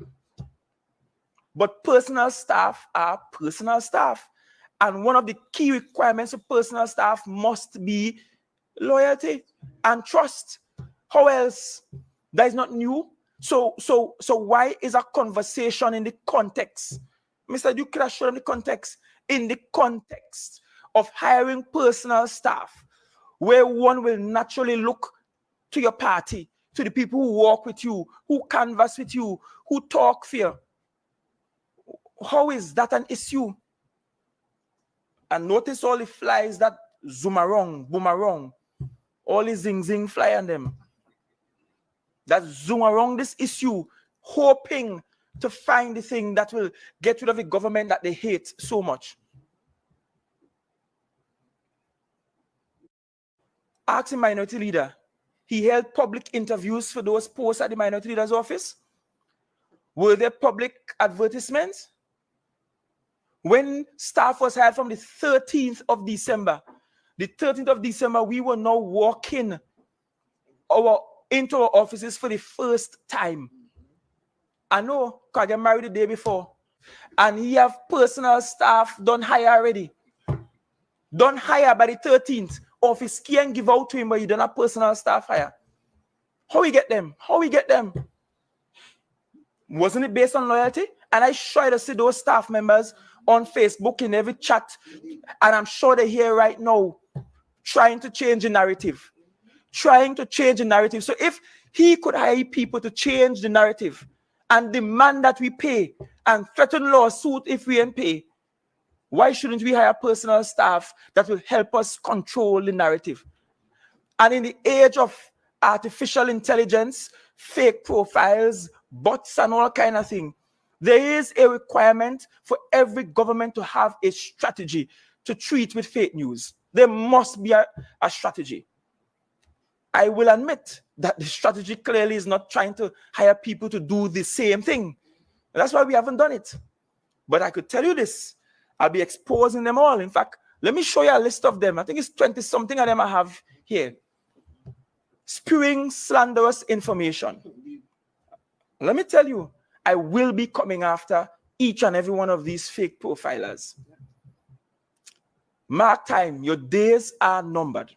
But personal staff are personal staff. And one of the key requirements of personal staff must be loyalty and trust. How else? That is not new. So why is a conversation in the context? Mr. Duke, could I show them the context? In the context of hiring personal staff, where one will naturally look to your party, to the people who walk with you, who canvass with you, who talk for you. How is that an issue? And notice all the flies that zoom around, boom around, all the zing fly on them. That zoom around this issue, hoping to find the thing that will get rid of the government that they hate so much. Ask the minority leader. He held public interviews for those posts at the minority leader's office. Were there public advertisements? When staff was hired from the 13th of December, we were now walking into our offices for the first time. I know, because I got married the day before. And he have personal staff done hire already. Done hire by the 13th. Office key and give out to him, but you don't have personal staff hire. How we get them? How we get them? Wasn't it based on loyalty? And I try to see those staff members on Facebook in every chat. And I'm sure they're here right now trying to change the narrative. Trying to change the narrative. So if he could hire people to change the narrative and demand that we pay and threaten lawsuit if we ain't pay, why shouldn't we hire personal staff that will help us control the narrative? And in the age of artificial intelligence, fake profiles, bots, and all kind of thing, there is a requirement for every government to have a strategy to treat with fake news. There must be a strategy. I will admit that the strategy clearly is not trying to hire people to do the same thing. That's why we haven't done it. But I could tell you this. I'll be exposing them all. In fact, let me show you a list of them. I think it's 20-something of them I have here. Spewing slanderous information. Let me tell you, I will be coming after each and every one of these fake profilers. Mark time. Your days are numbered.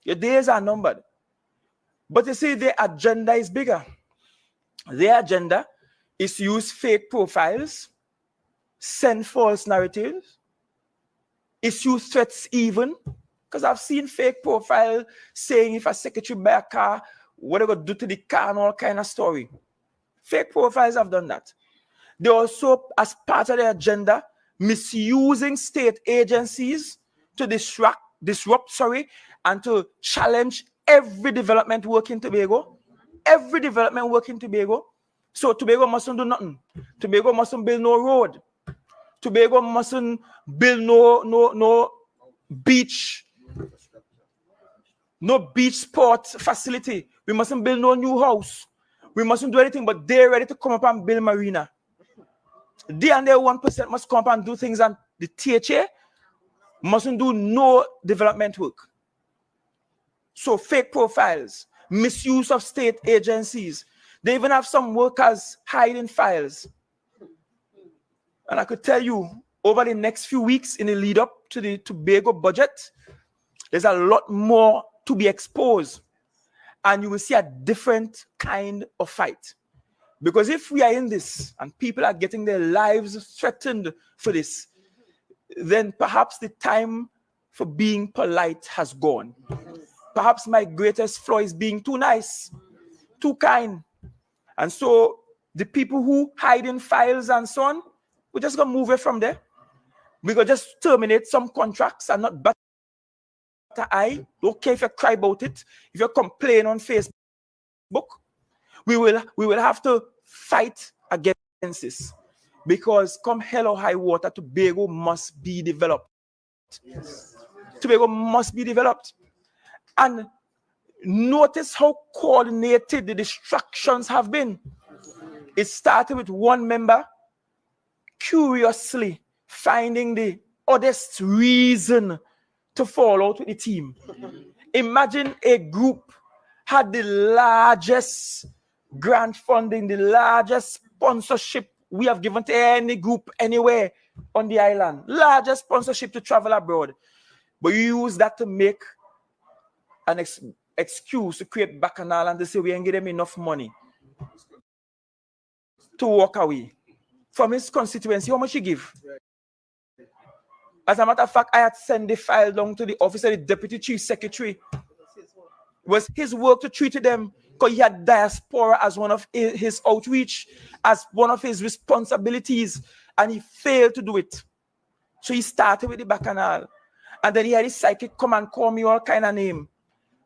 Your days are numbered. But you see, their agenda is bigger. Their agenda is to use fake profiles, send false narratives, issue threats even. Because I've seen fake profile saying if a secretary buy a car, what they going to do to the car and all kind of story. Fake profiles have done that. They also, as part of their agenda, misusing state agencies to disrupt, and to challenge every development work in Tobago. Every development work in Tobago. So Tobago mustn't do nothing. Tobago mustn't build no road. Tobago mustn't build no beach. No beach sport facility. We mustn't build no new house. We mustn't do anything, but they're ready to come up and build marina. They and their 1% must come up and do things, and the THA mustn't do no development work. So fake profiles, misuse of state agencies. They even have some workers hiding files. And I could tell you, over the next few weeks in the lead up to the Tobago budget, there's a lot more to be exposed. And you will see a different kind of fight. Because if we are in this and people are getting their lives threatened for this, then perhaps the time for being polite has gone. Perhaps my greatest flaw is being too nice, too kind. And so the people who hide in files and so on, we're just going to move it from there. We're going to just terminate some contracts and not batter eye. Don't care if you cry about it. If you complain on Facebook, we will have to fight against this. Because come hell or high water, Tobago must be developed. Yes. Tobago must be developed. And notice how coordinated the distractions have been. It started with one member curiously finding the oddest reason to fall out with the team. Imagine a group had the largest grant funding, the largest sponsorship we have given to any group anywhere on the island. Largest sponsorship to travel abroad. But you use that to make an excuse to create bacchanal and to say we ain't give them enough money to walk away from his constituency. How much he give? As a matter of fact, I had sent the file down to the office of the Deputy Chief Secretary. It was his work to treat them because he had diaspora as one of his outreach, as one of his responsibilities, and he failed to do it. So he started with the bacchanal. And then he had his psychic come and call me all kind of name.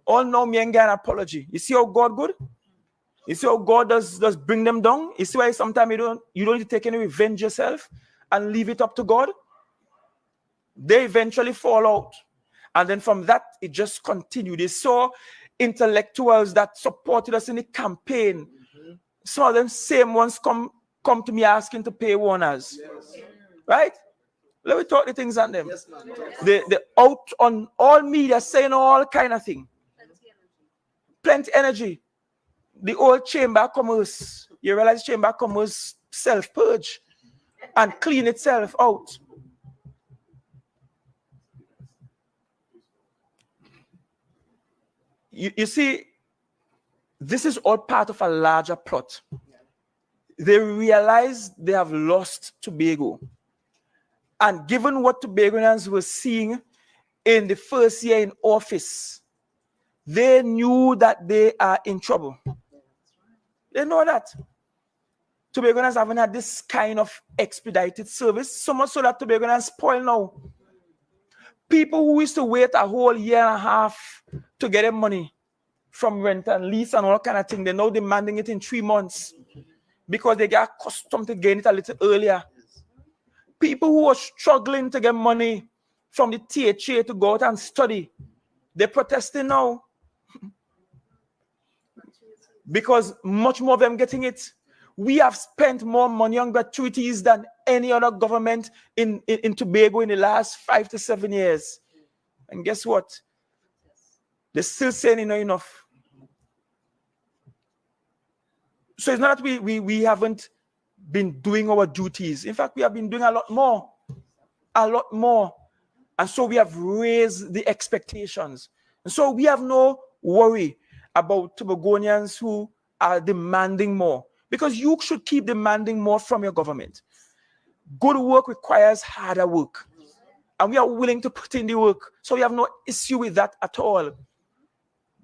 All now me and get an apology. You see how God good? You see how God does bring them down? You see why sometimes you don't need to take any revenge yourself and leave it up to God? They eventually fall out. And then from that, it just continued. They saw intellectuals that supported us in the campaign. Some of them same ones come to me asking to pay warners. Yes. Right? Let me talk the things on them. Yes, they out on all media saying all kind of things. Plenty energy. The old chamber of commerce. You realize chamber of commerce self-purge and clean itself out. You see, this is all part of a larger plot. They realize they have lost Tobago. And given what Tobagonians were seeing in the first year in office, they knew that they are in trouble. They know that. Tobagonians haven't had this kind of expedited service, so much so that Tobagonians spoil now. People who used to wait a whole year and a half to get their money from rent and lease and all kind of thing, they're now demanding it in 3 months because they get accustomed to getting it a little earlier. People who are struggling to get money from the THA to go out and study, they're protesting now because much more of them getting it. We have spent more money on gratuities than any other government in Tobago in the last 5 to 7 years. And guess what? They're still saying it's not enough. So it's not that we haven't been doing our duties. In fact, we have been doing a lot more. A lot more. And so we have raised the expectations. And so we have no worry about Tobagonians who are demanding more. Because you should keep demanding more from your government. Good work requires harder work. And we are willing to put in the work. So we have no issue with that at all.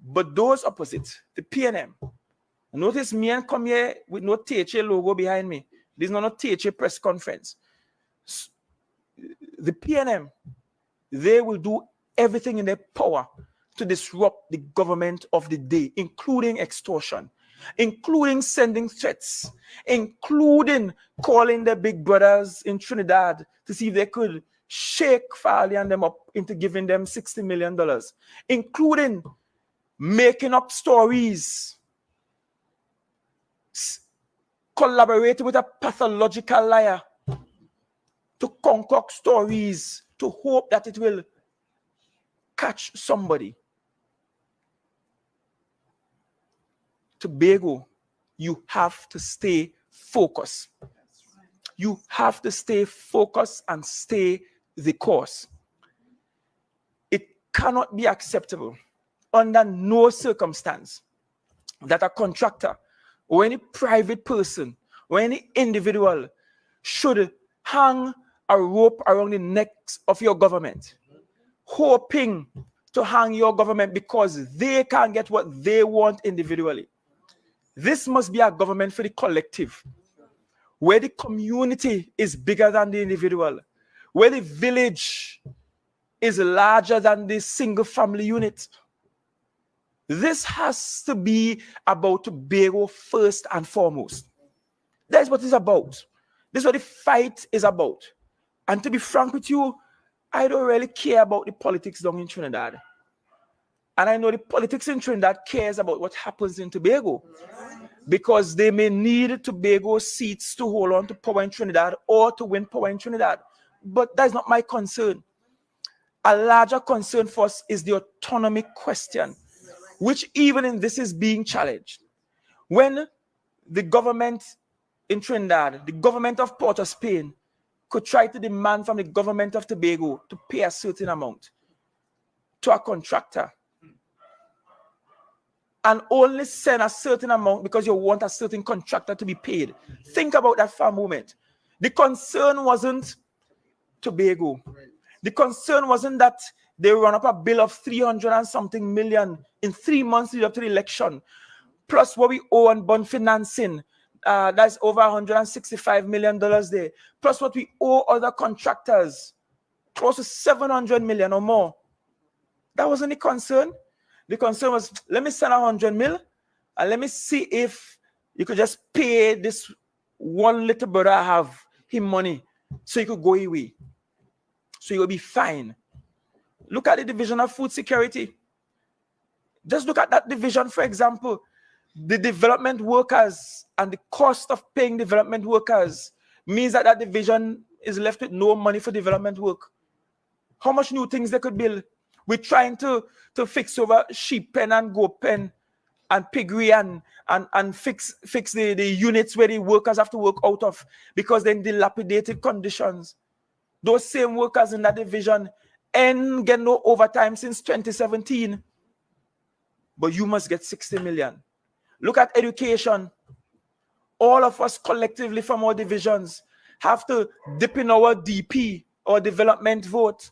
But those opposite, the PNM, notice me and come here with no THA logo behind me. This is not a THA press conference. The PNM, they will do everything in their power to disrupt the government of the day, including extortion, including sending threats, including calling their big brothers in Trinidad to see if they could shake Farley and them up into giving them $60 million, including making up stories, collaborating with a pathological liar to concoct stories to hope that it will catch somebody. Tobago, you have to stay focused. You have to stay focused and stay the course. It cannot be acceptable under no circumstance that a contractor or any private person or any individual should hang a rope around the necks of your government, hoping to hang your government because they can't get what they want individually. This must be a government for the collective, where the community is bigger than the individual, where the village is larger than the single family unit. This has to be about Tobago first and foremost. That's what it's about. This is what the fight is about. And to be frank with you, I don't really care about the politics down in Trinidad. And I know the politics in Trinidad cares about what happens in Tobago. Because they may need Tobago seats to hold on to power in Trinidad or to win power in Trinidad. But that's not my concern. A larger concern for us is the autonomy question, which even in this is being challenged. When the government in Trinidad, the government of Port of Spain, could try to demand from the government of Tobago to pay a certain amount to a contractor, and only send a certain amount because you want a certain contractor to be paid. Think about that for a moment. The concern wasn't Tobago. The concern wasn't that they run up a bill of 300 and something million in 3 months lead up to the election, plus what we owe on bond financing. That's over $165 million there, plus what we owe other contractors, close to 700 million or more. That wasn't the concern. The concern was, let me send 100 mil and let me see if you could just pay this one little brother I have him money so you could go away. So you'll be fine. Look at the division of food security. Just look at that division, for example. The development workers and the cost of paying development workers means that that division is left with no money for development work. How much new things they could build? We're trying to fix over sheep pen and goat pen and piggery and fix the units where the workers have to work out of because they're in dilapidated conditions. Those same workers in that division ain't get no overtime since 2017. But you must get 60 million. Look at education. All of us collectively from our divisions have to dip in our DP or development vote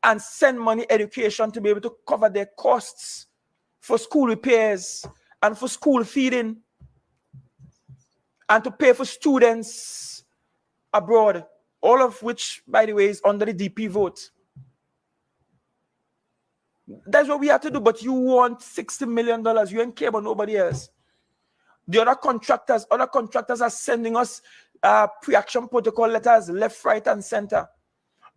and send money education to be able to cover their costs for school repairs and for school feeding and to pay for students abroad, all of which, by the way, is under the DP vote. That's what we have to do, but you want $60 million. You ain't care about nobody else. The other contractors are sending us pre-action protocol letters left, right, and center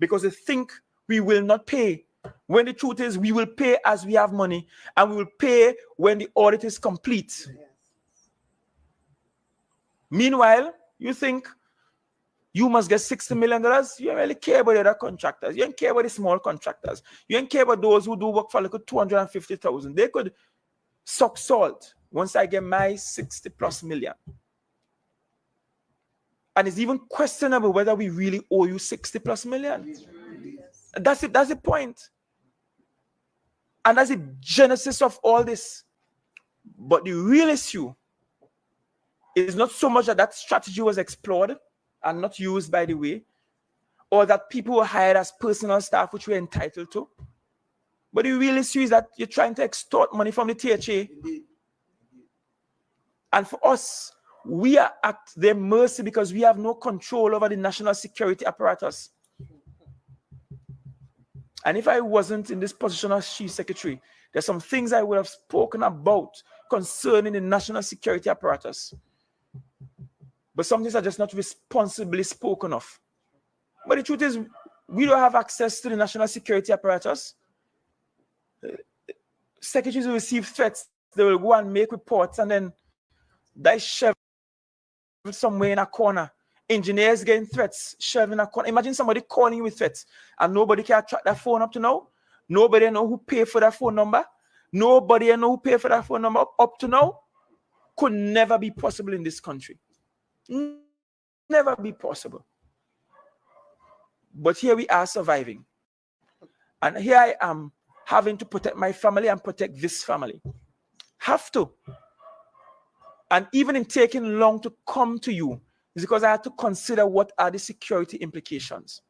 because they think we will not pay. When the truth is, we will pay as we have money, and we will pay when the audit is complete. Meanwhile, you think you must get $60 million. You don't really care about the other contractors. You don't care about the small contractors. You don't care about those who do work for like 250,000. They could suck salt once I get my 60+ million. And it's even questionable whether we really owe you 60+ million. That's it. That's the point. And that's the genesis of all this. But the real issue is not so much that that strategy was explored and not used, by the way, or that people were hired as personal staff, which we're entitled to. But the real issue is that you're trying to extort money from the THA. And for us, we are at their mercy because we have no control over the national security apparatus. And if I wasn't in this position as Chief Secretary, there's some things I would have spoken about concerning the national security apparatus. But some things are just not responsibly spoken of. But the truth is, we don't have access to the national security apparatus. Secretaries will receive threats. They will go and make reports and then die shelved somewhere in a corner. Engineers getting threats, shelved in a corner. Imagine somebody calling you with threats and nobody can track that phone up to now. Nobody know who paid for that phone number. Nobody know who paid for that phone number up to now. Could never be possible in this country. Never be possible. But here we are surviving. And here I am having to protect my family and protect this family. Have to. And even in taking long to come to you, is because I had to consider what are the security implications.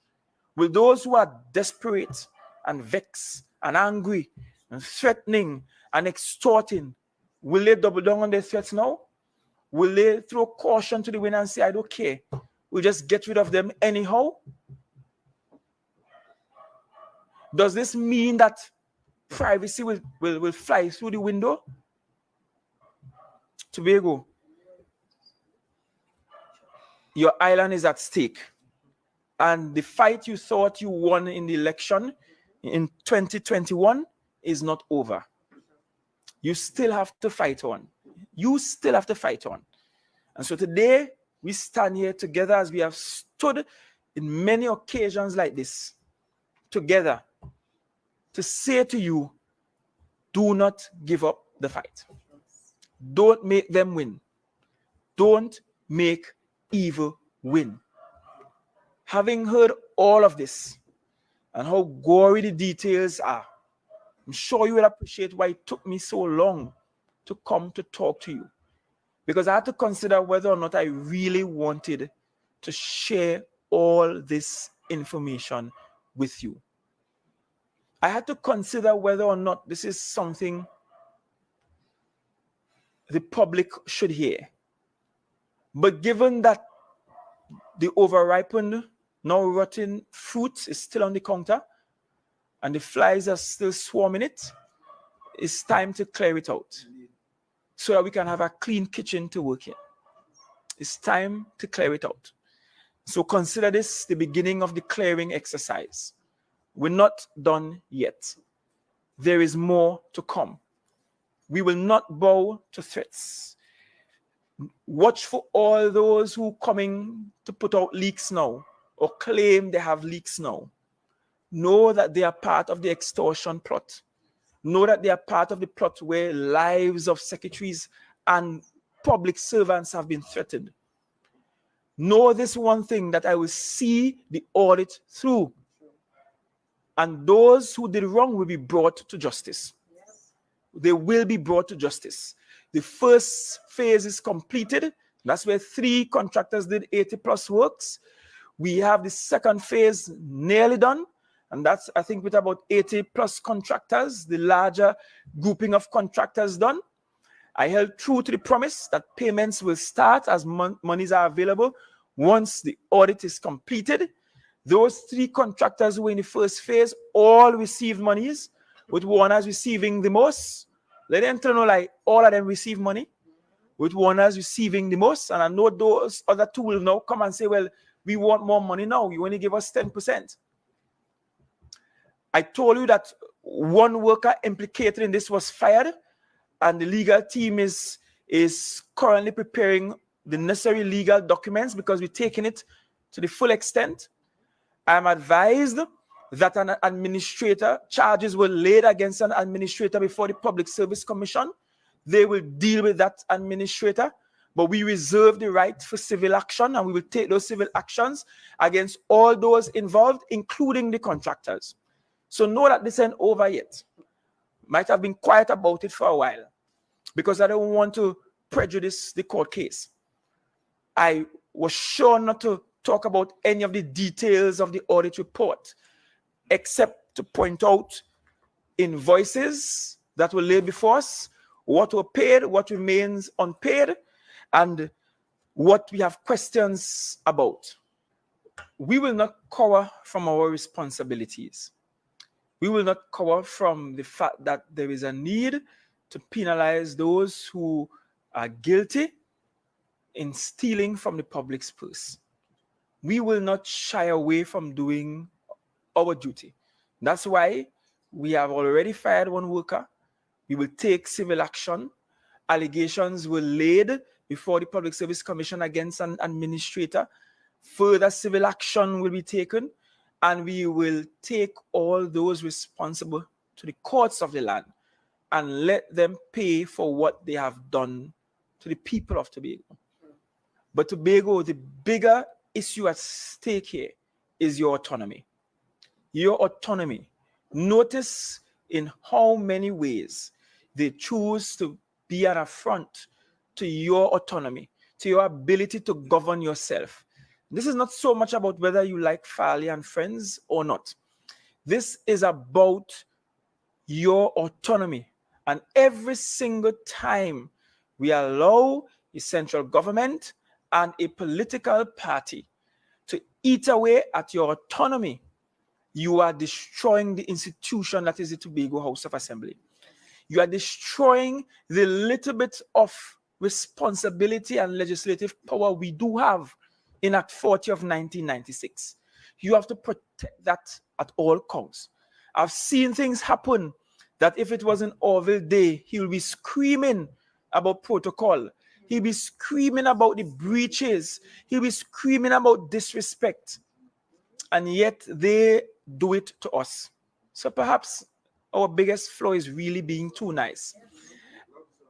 Will those who are desperate and vexed and angry and threatening and extorting, will they double down on their threats now? Will they throw caution to the wind and say, I don't care, we'll just get rid of them anyhow? Does this mean that privacy will fly through the window? Tobago, your island is at stake. And the fight you thought you won in the election in 2021 is not over. You still have to fight on. You still have to fight on. And so today, we stand here together as we have stood in many occasions like this, together, to say to you, do not give up the fight. Don't make them win. Don't make evil win. Having heard all of this and how gory the details are, I'm sure you will appreciate why it took me so long to come to talk to you. Because I had to consider whether or not I really wanted to share all this information with you. I had to consider whether or not this is something the public should hear. But given that the overripened, now rotten fruit is still on the counter and the flies are still swarming it, it's time to clear it out so that we can have a clean kitchen to work in. It's time to clear it out. So consider this the beginning of the clearing exercise. We're not done yet. There is more to come. We will not bow to threats. Watch for all those who are coming to put out leaks now or claim they have leaks now. Know that they are part of the extortion plot. Know that they are part of the plot where lives of secretaries and public servants have been threatened. Know this one thing, that I will see the audit through. And those who did wrong will be brought to justice. They will be brought to justice. The first phase is completed. That's where 3 contractors did 80 plus works. We have the second phase nearly done. And that's, I think, with about 80 plus contractors, the larger grouping of contractors done. I held true to the promise that payments will start as monies are available once the audit is completed. Those 3 contractors who were in the first phase all received monies, with Warner's receiving the most. Let them know, like, all of them receive money, with Warner's receiving the most. And I know those other 2 will now come and say, well, we want more money now. You only give us 10%. I told you that one worker implicated in this was fired, and the legal team is currently preparing the necessary legal documents because we're taking it to the full extent. I'm advised that an administrator, charges were laid against an administrator before the Public Service Commission. They will deal with that administrator, but we reserve the right for civil action, and we will take those civil actions against all those involved, including the contractors. So know that this ain't over yet. Might have been quiet about it for a while because I don't want to prejudice the court case. I was sure not to talk about any of the details of the audit report, except to point out invoices that were laid before us, what were paid, what remains unpaid, and what we have questions about. We will not cower from our responsibilities. We will not cower from the fact that there is a need to penalize those who are guilty in stealing from the public's purse. We will not shy away from doing our duty. That's why we have already fired one worker. We will take civil action. Allegations were laid before the Public Service Commission against an administrator. Further civil action will be taken, and we will take all those responsible to the courts of the land and let them pay for what they have done to the people of Tobago. But Tobago, the bigger issue at stake here is your autonomy. Your autonomy. Notice in how many ways they choose to be an affront to your autonomy, to your ability to govern yourself. This is not so much about whether you like Farley and friends or not. This is about your autonomy. And every single time we allow the central government and a political party to eat away at your autonomy, you are destroying the institution that is the Tobago House of Assembly. You are destroying the little bit of responsibility and legislative power we do have in Act 40 of 1996. You have to protect that at all costs. I've seen things happen that if it was an Orville day, he'll be screaming about protocol. He'll be screaming about the breaches. He'll be screaming about disrespect. And yet they do it to us. So perhaps our biggest flaw is really being too nice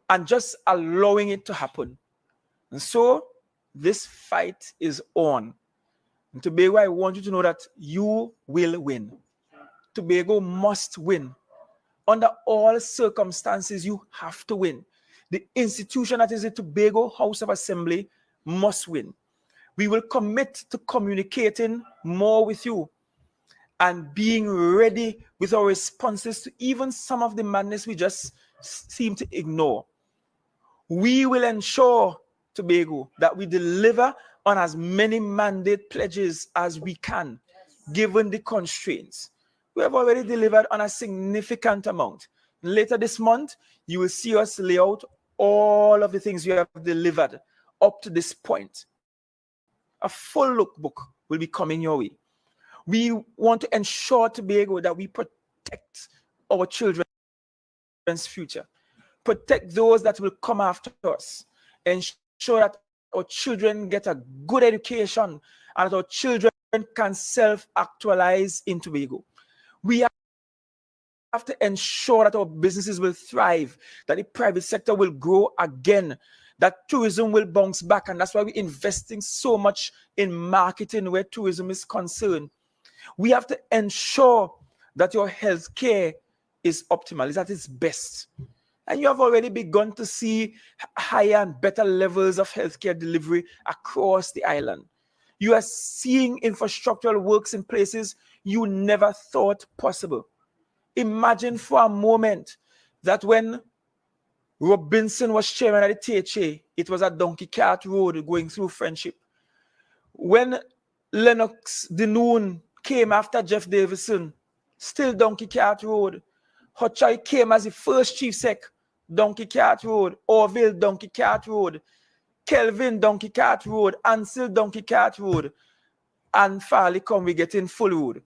and just allowing it to happen. And so this fight is on. And Tobago, I want you to know that you will win. Tobago must win. Under all circumstances, you have to win. The institution that is the Tobago House of Assembly must win. We will commit to communicating more with you and being ready with our responses to even some of the madness we just seem to ignore. We will ensure, Tobago, that we deliver on as many mandate pledges as we can, given the constraints. We have already delivered on a significant amount. Later this month, you will see us lay out all of the things we have delivered up to this point. A full lookbook will be coming your way. We want to ensure, Tobago, that we protect our children's future, protect those that will come after us, ensure that our children get a good education and that our children can self-actualize in Tobago. We have to ensure that our businesses will thrive, that the private sector will grow again, that tourism will bounce back. And that's why we're investing so much in marketing where tourism is concerned. We have to ensure that your healthcare is optimal, is at its best. And you have already begun to see higher and better levels of healthcare delivery across the island. You are seeing infrastructural works in places you never thought possible. Imagine for a moment that when Robinson was chairman of the THA, it was a donkey cart road going through Friendship. When Lennox Denoon came after Jeff Davison, still donkey cart road. Hotchai came as the first chief sec, donkey cart road. Orville, donkey cart road. Kelvin, donkey cart road. Ansel, donkey cart road. And Farley come, we get in full road.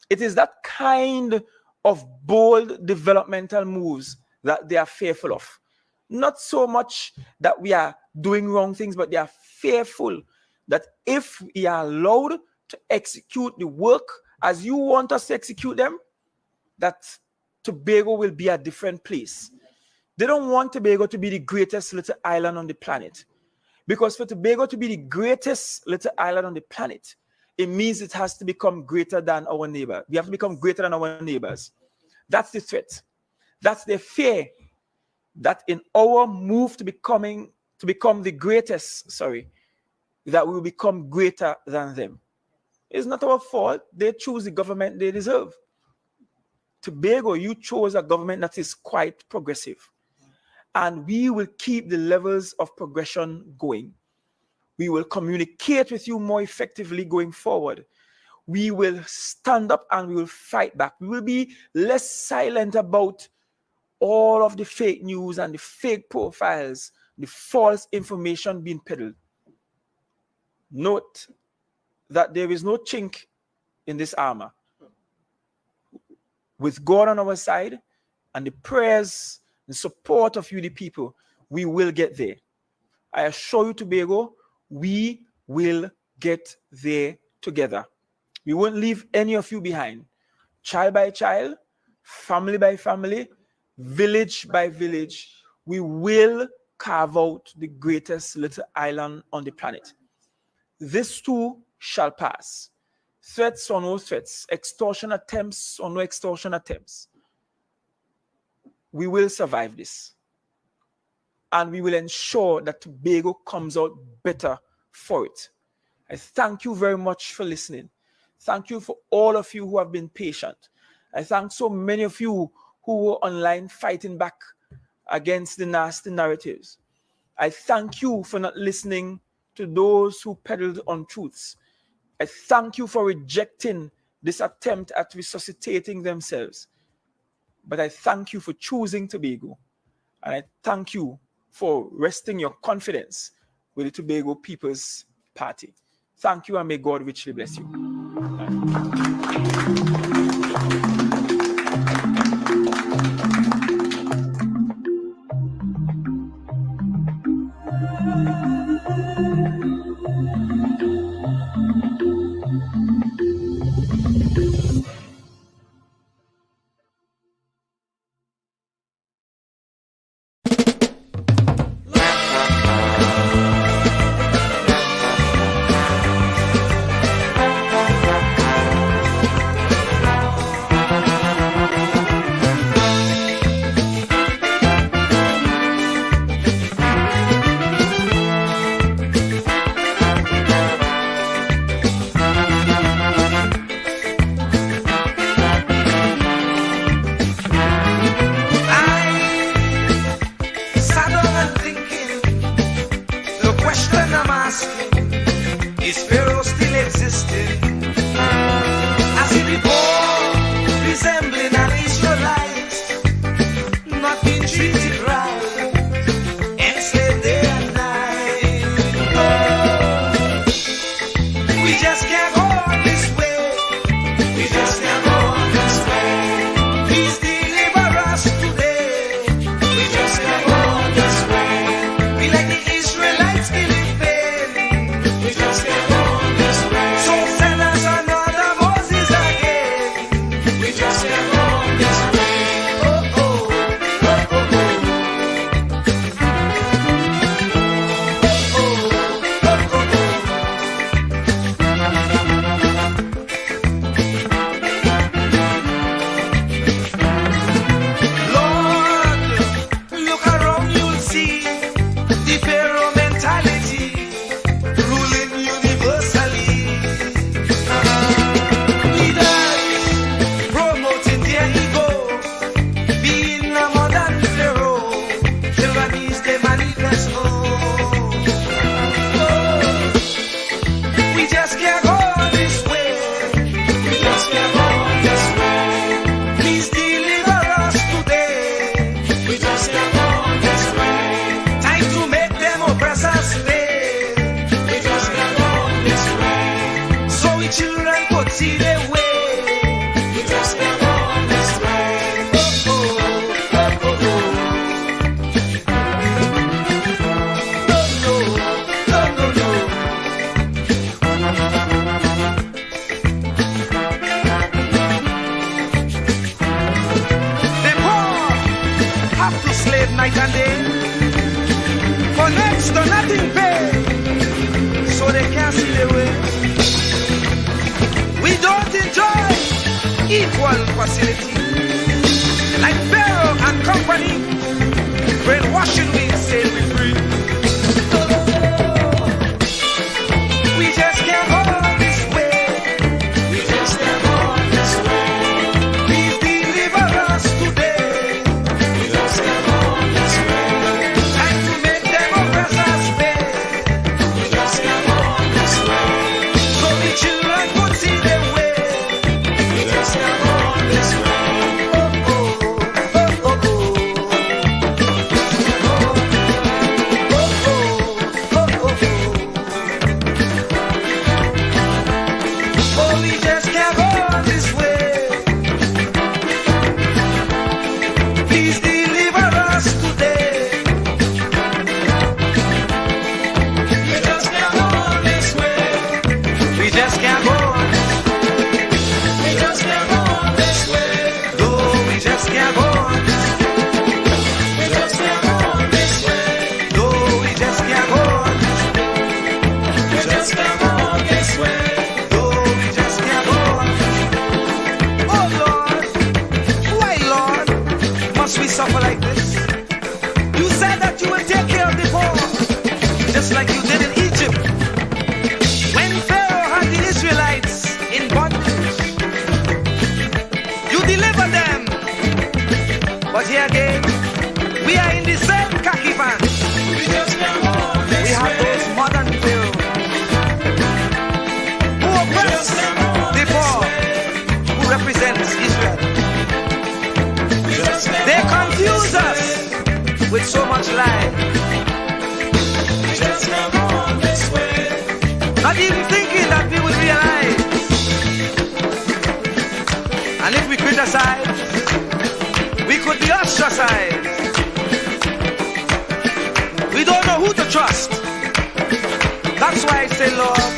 It is that kind of bold developmental moves that they are fearful of. Not so much that we are doing wrong things, but they are fearful that if we are allowed to execute the work as you want us to execute them, that Tobago will be a different place. They don't want Tobago to be the greatest little island on the planet. Because for Tobago to be the greatest little island on the planet, it means it has to become greater than our neighbor. We have to become greater than our neighbors. That's the threat. That's the fear that in our move to become the greatest, that we will become greater than them. It's not our fault. They choose the government they deserve. Tobago, you chose a government that is quite progressive. And we will keep the levels of progression going. We will communicate with you more effectively going forward. We will stand up and we will fight back. We will be less silent about all of the fake news and the fake profiles, the false information being peddled. Note that there is no chink in this armor. With God on our side and the prayers and support of you, the people, we will get there. I assure you, Tobago, we will get there together. We won't leave any of you behind. Child by child, family by family, village by village, we will carve out the greatest little island on the planet. This too shall pass. Threats or no threats, extortion attempts or no extortion attempts. We will survive this. And we will ensure that Tobago comes out better for it. I thank you very much for listening. Thank you for all of you who have been patient. I thank so many of you who were online fighting back against the nasty narratives. I thank you for not listening to those who peddled untruths. I thank you for rejecting this attempt at resuscitating themselves. But I thank you for choosing Tobago. And I thank you for resting your confidence with the Tobago People's Party. Thank you, and may God richly bless you. With so much life, just come on this way. Not even thinking. Lord.